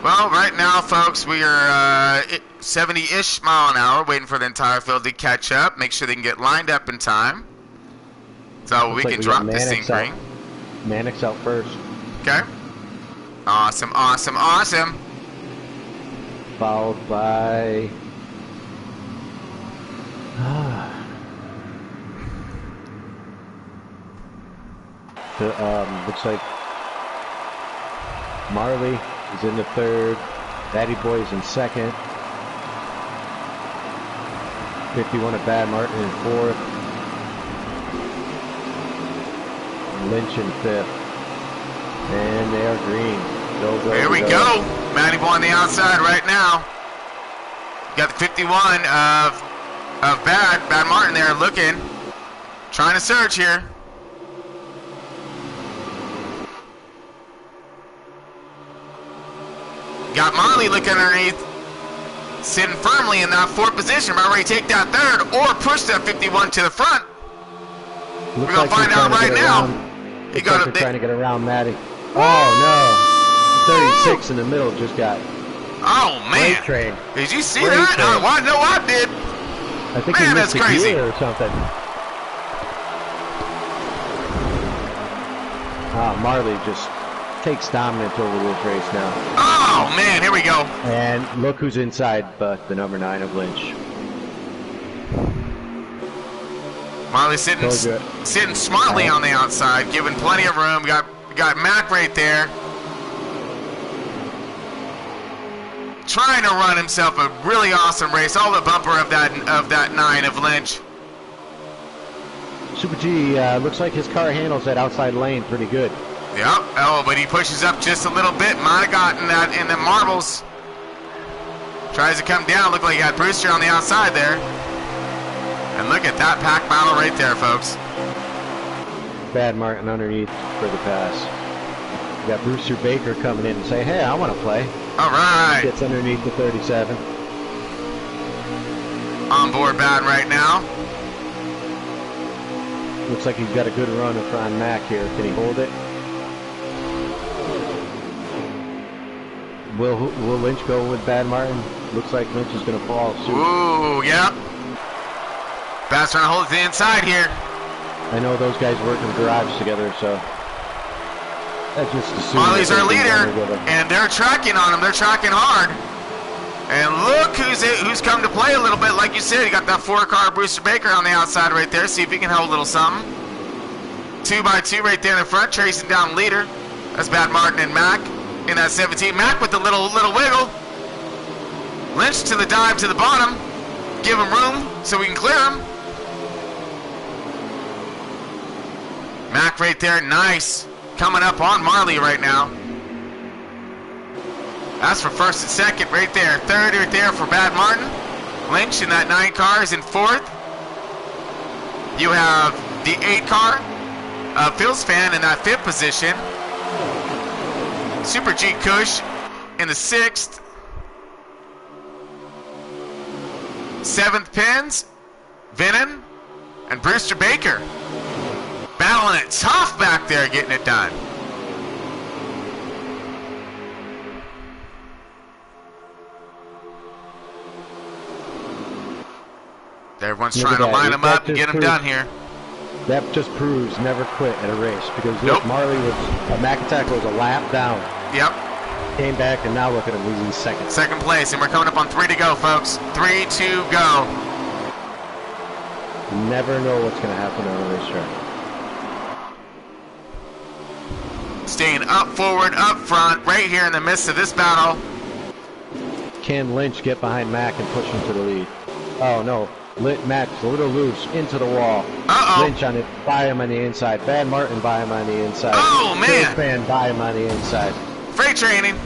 Well, right now, folks, we are 70-ish mile an hour, waiting for the entire field to catch up. Make sure they can get lined up in time, so we can drop this thing green. Mannix out first. Okay. Awesome. Followed by. Looks like Marley is in the third. Batty Boy's in second. 51 at Bad Martin in fourth. Lynch in fifth. And they are green. Here we go. Matty Boy on the outside right now. Got the 51 of Bad Martin there looking. Trying to surge here. Got Marley looking underneath, sitting firmly in that fourth position, about ready to take that third or push that 51 to the front. We're going to find out right now. They're trying to get around Matty. Oh, no. 36 in the middle just got. Oh, man. Train. Did you see that? I did. I think he missed a gear or something. Marley just takes dominance over this race now. Oh, man, here we go. And look who's inside but the number 9 of Lynch. Marley sitting smartly on the outside, giving plenty of room. Got Mac right there. Trying to run himself a really awesome race. All the bumper of that 9 of Lynch. Super G looks like his car handles that outside lane pretty good. Yep. Oh, but he pushes up just a little bit. Might have gotten that in the marbles. Tries to come down. Look like he got Brewster on the outside there. And look at that pack battle right there, folks. Bad Martin underneath for the pass. We got Brewster Baker coming in and say, hey, I want to play. All right. Gets underneath the 37. On board Bad right now. Looks like he's got a good run in front of Mac here. Can he hold it? Will Lynch go with Bad Martin? Looks like Lynch is going to fall soon. Ooh, yeah. Bad's trying to hold it to the inside here. I know those guys work in the garage together, so I just assume. Marley's our leader, and they're tracking on him. They're tracking hard. And look who's come to play a little bit. Like you said, you got that 4-car Brewster Baker on the outside right there. See if he can hold a little something. 2x2 right there in the front, tracing down leader. That's Bad Martin and Mac in that 17. Mac with the little wiggle. Lynch to the dive to the bottom. Give him room so we can clear him. Mac right there, nice. Coming up on Marley right now. That's for first and second right there. Third right there for Bad Martin. Lynch in that 9 car is in fourth. You have the 8 car. Phil's fan in that 5th position. Super G Kush in the 6th. 7th pins, Venom and Brewster Baker. Battling it tough back there, getting it done. Everyone's trying to line them up and get them done here. That just proves never quit at a race, because look, Marley was, Mac Attack was a lap down. Yep. Came back, and now look at him, he's in second. Second place, and we're coming up on 3 to go, folks. 3 to go. You never know what's going to happen on a racetrack. Staying up forward, up front, right here in the midst of this battle. Can Lynch get behind Mac and push him to the lead? Oh, no. Mac's a little loose, into the wall. Lynch on it, by him on the inside. Bad Martin by him on the inside. Oh, man. Fan by him on the inside. Freight training.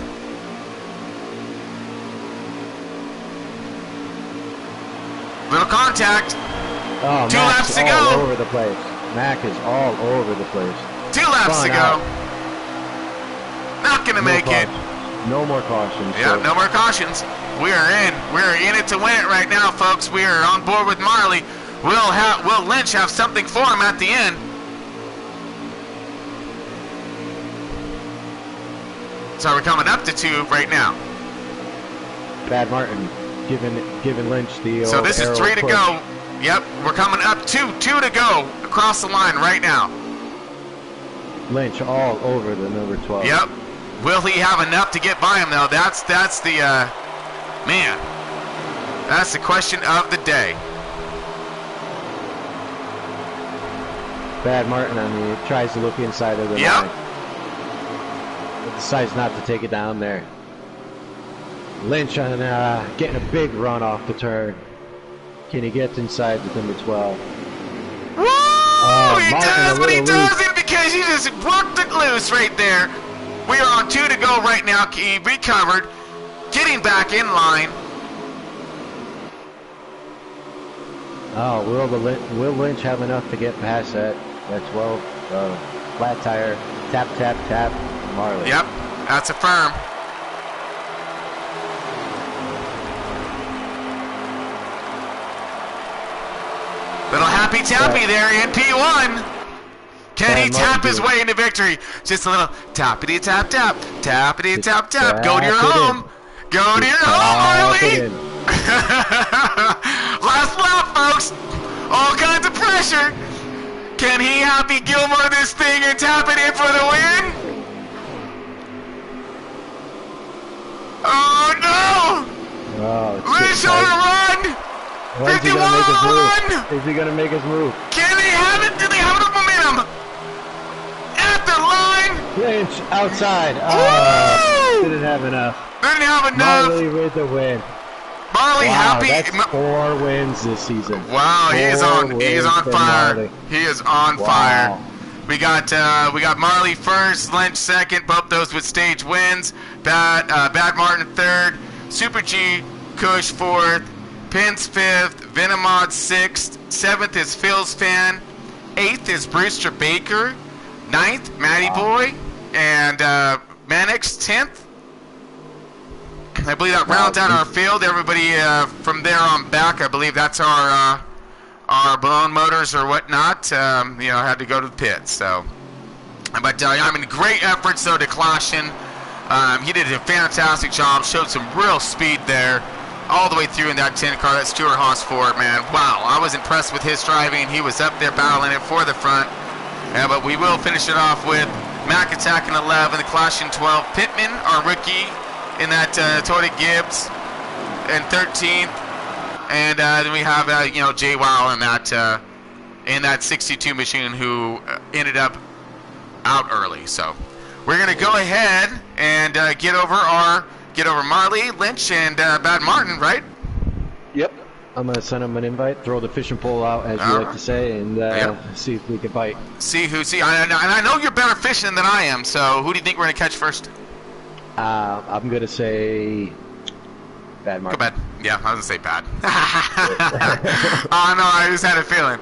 Little contact. Oh, 2 Mac's laps to all go. over the place. Mac is all over the place. 2 laps to go. Not going to make it. No more cautions. Yeah, no more cautions. We are in. We're in it to win it right now, folks. We are on board with Marley. Will Lynch have something for him at the end? So we're coming up to 2 right now. Bad Martin giving Lynch the So this is 3 to go. Yep, we're coming up 2 to go across the line right now. Lynch all over the number 12. Yep. Will he have enough to get by him though? That's the man. That's the question of the day. Bad Martin tries to look inside of the line. But decides not to take it down there. Lynch on getting a big run off the turn. Can he get inside the number 12? Woo! He does, but he doesn't because he just worked it loose right there. We are on 2 to go right now. He recovered, getting back in line. Oh, will Lynch have enough to get past that 12? Flat tire, tap, tap, tap, Marley. Yep, that's a firm. Little happy tappy there in P1. Can he tap his way into victory? Just a little tappity tap tap, tappity tap tap. Go to your home. Go to your home, Marley. Last lap, folks. All kinds of pressure. Can he Happy Gilmore this thing and tap it in for the win? Oh no! Oh, Lynch on a run! 51 run! Is he gonna make his move? Can they have it? Do they have enough momentum? At the line! Lynch outside. Oh, didn't have enough. Didn't have enough. Marley with the win. Marley happy. That's 4 wins this season. Wow, he is on fire. Marley. He is on fire. We got Marley first, Lynch second, both those with stage wins. Bad Martin third, Super G Kush fourth, Pence fifth, Venomod sixth, seventh is Phil's fan, eighth is Brewster Baker, ninth Matty Boy, and Mannix 10th. I believe that rounds out our field. Everybody from there on back, I believe that's our blown motors or whatnot. Had to go to the pits. So, but I mean, great efforts though to Clashin. He did a fantastic job. Showed some real speed there, all the way through in that 10 car. That Stuart Haas Ford, man. Wow, I was impressed with his driving. He was up there battling it for the front. But we will finish it off with Mac attacking 11, the Clashin 12, Pittman, our rookie, in that Toyota Gibbs, and 13th, and then we have Jay Wow in in that 62 machine who ended up out early. So we're gonna go ahead and get over Marley, Lynch, and Bad Martin, right? Yep. I'm gonna send him an invite, throw the fishing pole out, as you like to say, and see if we can bite. And I know you're better fishing than I am. So who do you think we're gonna catch first? I'm gonna say Bad Martin. Go Bad. Yeah, I was gonna say Bad. Oh no, I just had a feeling.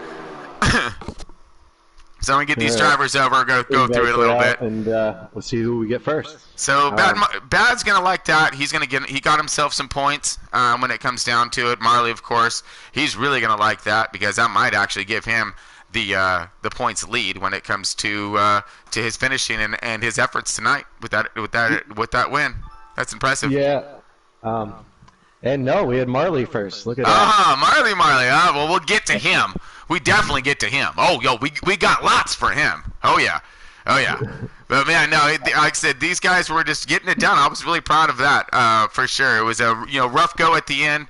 So I'm gonna get these drivers over, go through it a little bit, and we'll see who we get first. So Bad's gonna like that. He got himself some points when it comes down to it. Marley, of course, he's really gonna like that because that might actually give him the points lead when it comes to his finishing and his efforts tonight with that win. That's impressive. Yeah. And no, we had Marley first. Look at that. Marley. Well, we'll get to him. We definitely get to him. Oh, we got lots for him. Oh yeah. But man, no, like I said, these guys were just getting it done. I was really proud of that, for sure. It was a rough go at the end.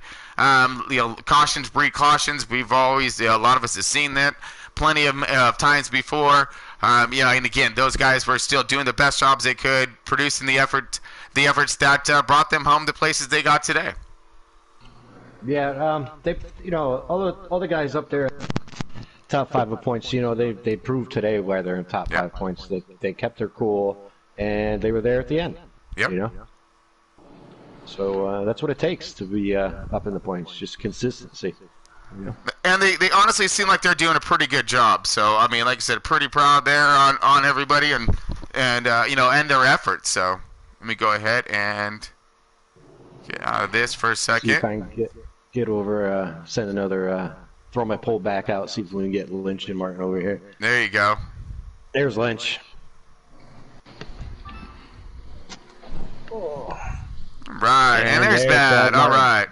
Cautions breed cautions. We've always a lot of us have seen that plenty of times before. And again, those guys were still doing the best jobs they could, producing the efforts that brought them home the places they got today. Yeah, they, all the guys up there, top 5 of points. They proved today why they're in top 5 points. They kept their cool, and they were there at the end. Yep. So that's what it takes to be up in the points, just consistency. And they honestly seem like they're doing a pretty good job. So I mean, like I said, pretty proud there on everybody and their efforts. So let me go ahead and get out of this for a second. See if I can get over, send another, throw my pole back out, see if we can get Lynch and Martin over here. There you go. There's Lynch. Right, and there's Bad. All right.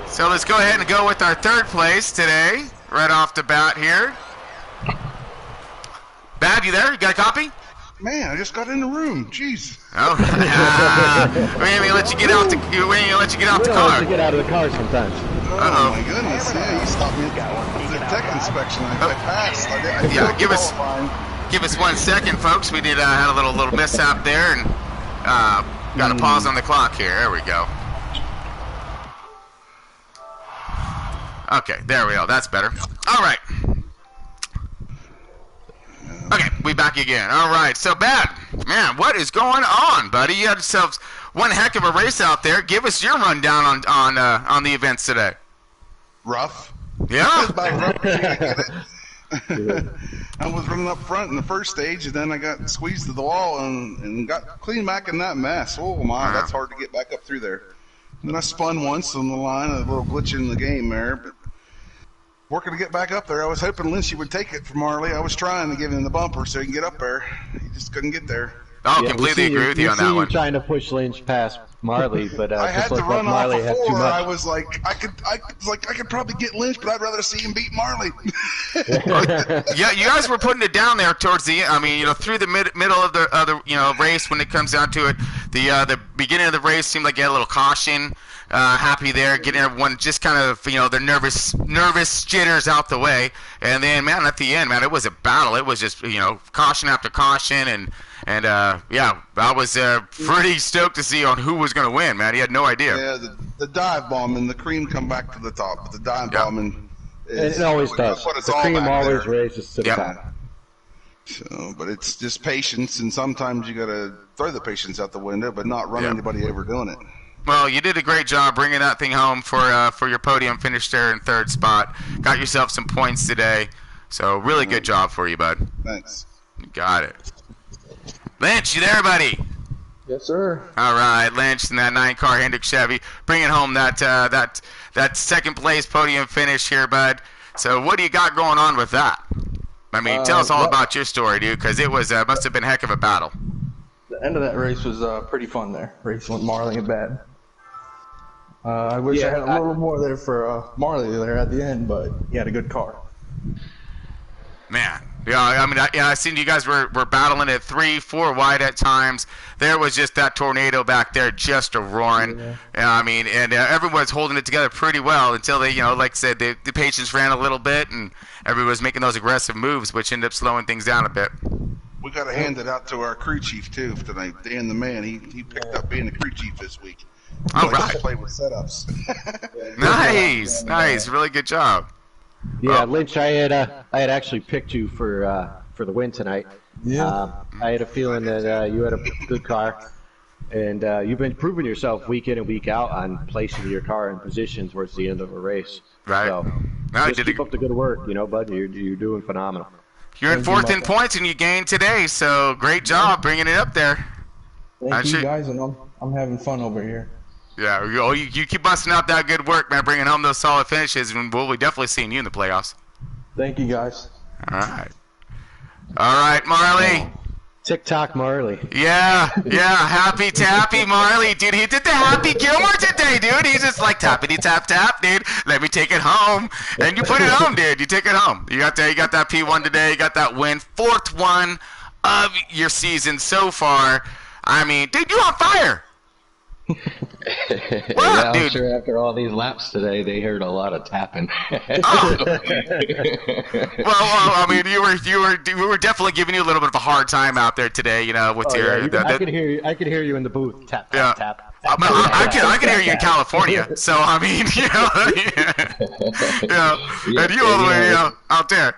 So let's go ahead and go with our third place today, right off the bat here. Bad, you there? You got a copy? Man, I just got in the room. Jeez. Oh, we ain't gonna let you get out the car. Let you get out of the car sometimes. Oh my goodness! Yeah, you stopped me at the tech inspection. I passed. Give us 1 second, folks. We did had a little mishap there, and got to pause on the clock here. There we go. Okay, there we go. That's better. All right. Okay, we back again. All right, so Bad, man, what is going on, buddy? You had yourself one heck of a race out there. Give us your rundown on the events today. Rough. Yeah. I was running up front in the first stage, and then I got squeezed to the wall and got clean back in that mess. Oh my, that's hard to get back up through there. And then I spun once on the line, a little glitch in the game there, but working to get back up there. I was hoping Lynchy would take it from Marley. I was trying to give him the bumper so he can get up there. He just couldn't get there. Oh, yeah, completely agree with you on that one. Trying to push Lynch past Marley, but I had just to run Marley off had too before. much. I was like, I could probably get Lynch, but I'd rather see him beat Marley. Yeah, you guys were putting it down there towards the. I mean, through the middle of the race when it comes down to it. The beginning of the race seemed like you had a little caution. Happy there, getting everyone just kind of their nervous jitters out the way, and then man, at the end, man, it was a battle. It was just caution after caution, and yeah, I was pretty stoked to see on who was going to win. Man, he had no idea. Yeah, the dive bomb and the cream come back to the top, but the dive bombing it always does. The cream always races to the top. So, but it's just patience, and sometimes you got to throw the patience out the window, but not run anybody over doing it. Well, you did a great job bringing that thing home for your podium finish there in third spot. Got yourself some points today, so really good job for you, bud. Thanks. You got it. Lynch, you there, buddy? Yes, sir. All right, Lynch in that 9-car Hendrick Chevy, bringing home that second place podium finish here, bud. So what do you got going on with that? I mean, tell us all about your story, dude, because it was must have been a heck of a battle. The end of that race was pretty fun there, racing with Marley and Bad. I wish I had a little more there for Marley there at the end, but he had a good car. Man, Yeah, I mean, I seen you guys were battling at 3, 4 wide at times. There was just that tornado back there, just a roaring. Yeah. I mean, and everyone was holding it together pretty well until they, like I said, the patience ran a little bit, and everyone was making those aggressive moves, which ended up slowing things down a bit. We got to hand it out to our crew chief too tonight. Dan the man, he picked up being the crew chief this week. All Likes right. to play with setups. Nice, really good job. Yeah, Lynch, I had actually picked you for the win tonight. Yeah. I had a feeling that you had a good car, and you've been proving yourself week in and week out on placing your car in position towards the end of a race. Right. So No, just keep up the good work, bud. You're doing phenomenal. You're in fourth in points, and you gained today, so great job bringing it up there. Thank you guys, and I'm having fun over here. Yeah, you keep busting out that good work, man, bringing home those solid finishes, and we'll be definitely seeing you in the playoffs. Thank you guys. All right, Marley. TikTok Marley. Yeah, happy tappy Marley, dude. He did the Happy Gilmore today, dude. He's just like tappity tap tap, dude. Let me take it home, and you put it home, dude. You take it home. You got that P1 today. You got that win, 4th one of your season so far. I mean, dude, you on fire. Yeah, I'm dude? sure after all these laps today, they heard a lot of tapping. Oh. Well, I mean, you were definitely giving you a little bit of a hard time out there today, with your. I could hear you. I could hear you in the booth. Tap Yeah. tap tap. I can hear you in California, so I mean, and you all the way out there.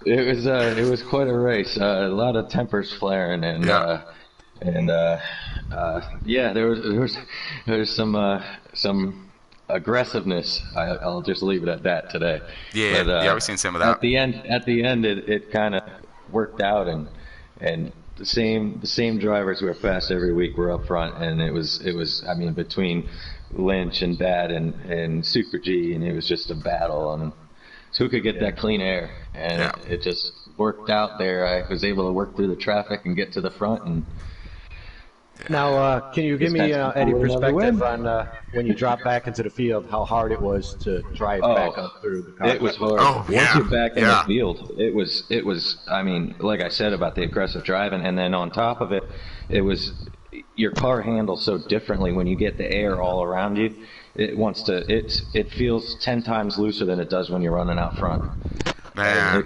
It was quite a race. A lot of tempers flaring, and yeah, there was some aggressiveness. I'll just leave it at that today. Yeah, but, we've seen some of that. At the end, it kind of worked out, and the same drivers who are fast every week were up front, and it was I mean, between Lynch and Bad and Super G, and it was just a battle on who could get that clean air, and it just worked out there. I was able to work through the traffic and get to the front, and now, can you give me any perspective on when you dropped back into the field, how hard it was to drive back up through the car? It was hard. Once you're back in the field, it was. I mean, like I said about the aggressive driving, and then on top of it, it was your car handles so differently when you get the air all around you. It feels 10 times looser than it does when you're running out front. Man,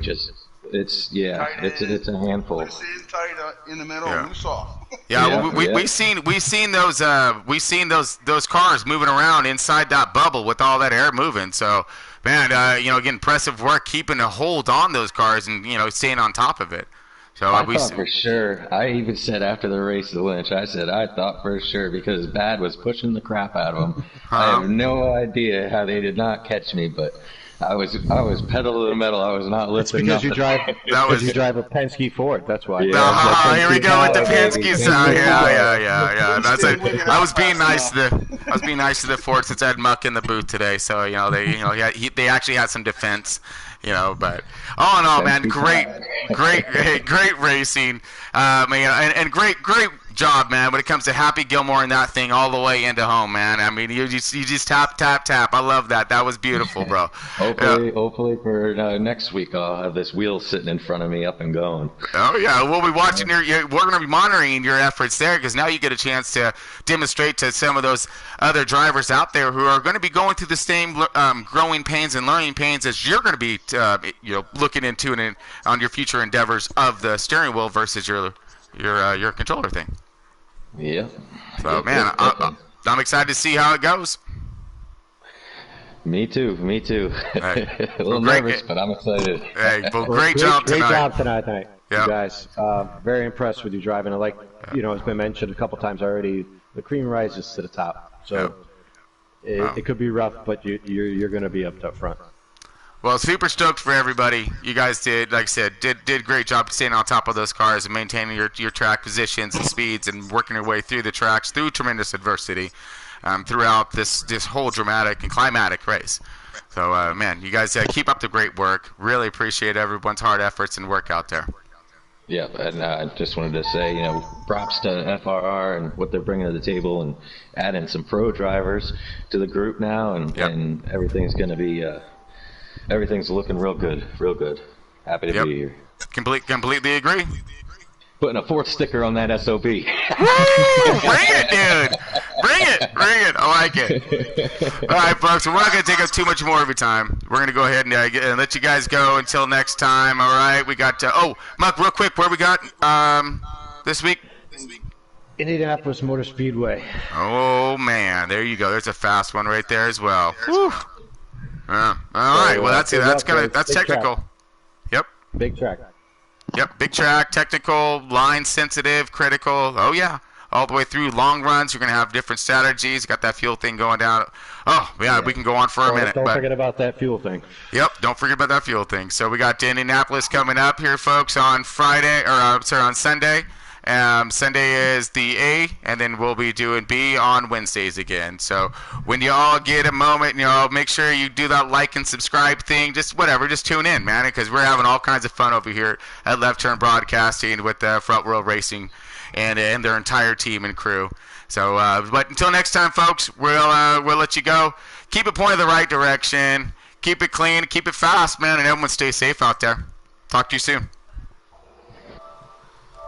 it's a handful. Loose in, tight in the middle, loose off. We've seen those cars moving around inside that bubble with all that air moving. So, man, again, impressive work keeping a hold on those cars and staying on top of it. So I thought for sure. I even said after the race to Lynch, I thought for sure because Bad was pushing the crap out of him. I have no idea how they did not catch me, but I was pedal to the metal. I was not lifting. It's because nothing. you drive a Penske Ford. That's why. Yeah. Here we go with the Penske sound. Yeah. That's it. I was being nice to the Ford since I had Muck in the booth today. So they actually had some defense. But all in all, man, great racing, and great job, man, when it comes to Happy Gilmore and that thing all the way into home, man. I mean, you just tap. I love that. That was beautiful, bro. Hopefully for next week I'll have this wheel sitting in front of me up and going. Oh yeah, we'll be watching we're going to be monitoring your efforts there because now you get a chance to demonstrate to some of those other drivers out there who are going to be going through the same growing pains and learning pains as you're going to be looking into and on your future endeavors of the steering wheel versus your controller thing. Yeah. So man, I'm excited to see how it goes. Me too. Hey, a little nervous, but I'm excited. Hey, well, great job tonight. Great job tonight, Yep. you guys. Very impressed with you driving. Like it's been mentioned a couple times already. The cream rises to the top, so it could be rough, but you're going to be up front. Well, super stoked for everybody. You guys did, like I said, did great job staying on top of those cars and maintaining your track positions and speeds and working your way through the tracks through tremendous adversity throughout this whole dramatic and climatic race. So, man, you guys keep up the great work. Really appreciate everyone's hard efforts and work out there. Yeah, and I just wanted to say, props to FRR and what they're bringing to the table and adding some pro drivers to the group now, and everything's going to be everything's looking real good. Happy to Yep. be here. Completely agree. Putting a 4th sticker on that SOB. Woo! Bring it, dude. Bring it. I like it. All right, folks. We're not going to take up too much more of your time. We're going to go ahead and let you guys go until next time. All right. We got. Muck, real quick, where we got this week? Indianapolis Motor Speedway. Oh man, there you go. There's a fast one right there as well. Whew. All right. Well, that's technical. Track. Yep. Big track. Yep, big track, technical, line sensitive, critical. Oh yeah, all the way through. Long runs, you're gonna have different strategies. Got that fuel thing going down. Oh yeah, we can go on for a minute. Don't forget about that fuel thing. Yep, don't forget about that fuel thing. So we got Indianapolis coming up here, folks, on on Sunday. Sunday is the A, and then we'll be doing B on Wednesdays again. So when you all get a moment, make sure you do that like and subscribe thing. Just tune in, man, because we're having all kinds of fun over here at Left Turn Broadcasting with Front Row Racing and their entire team and crew. So, but until next time, folks, we'll let you go. Keep it pointed the right direction. Keep it clean. Keep it fast, man, and everyone stay safe out there. Talk to you soon.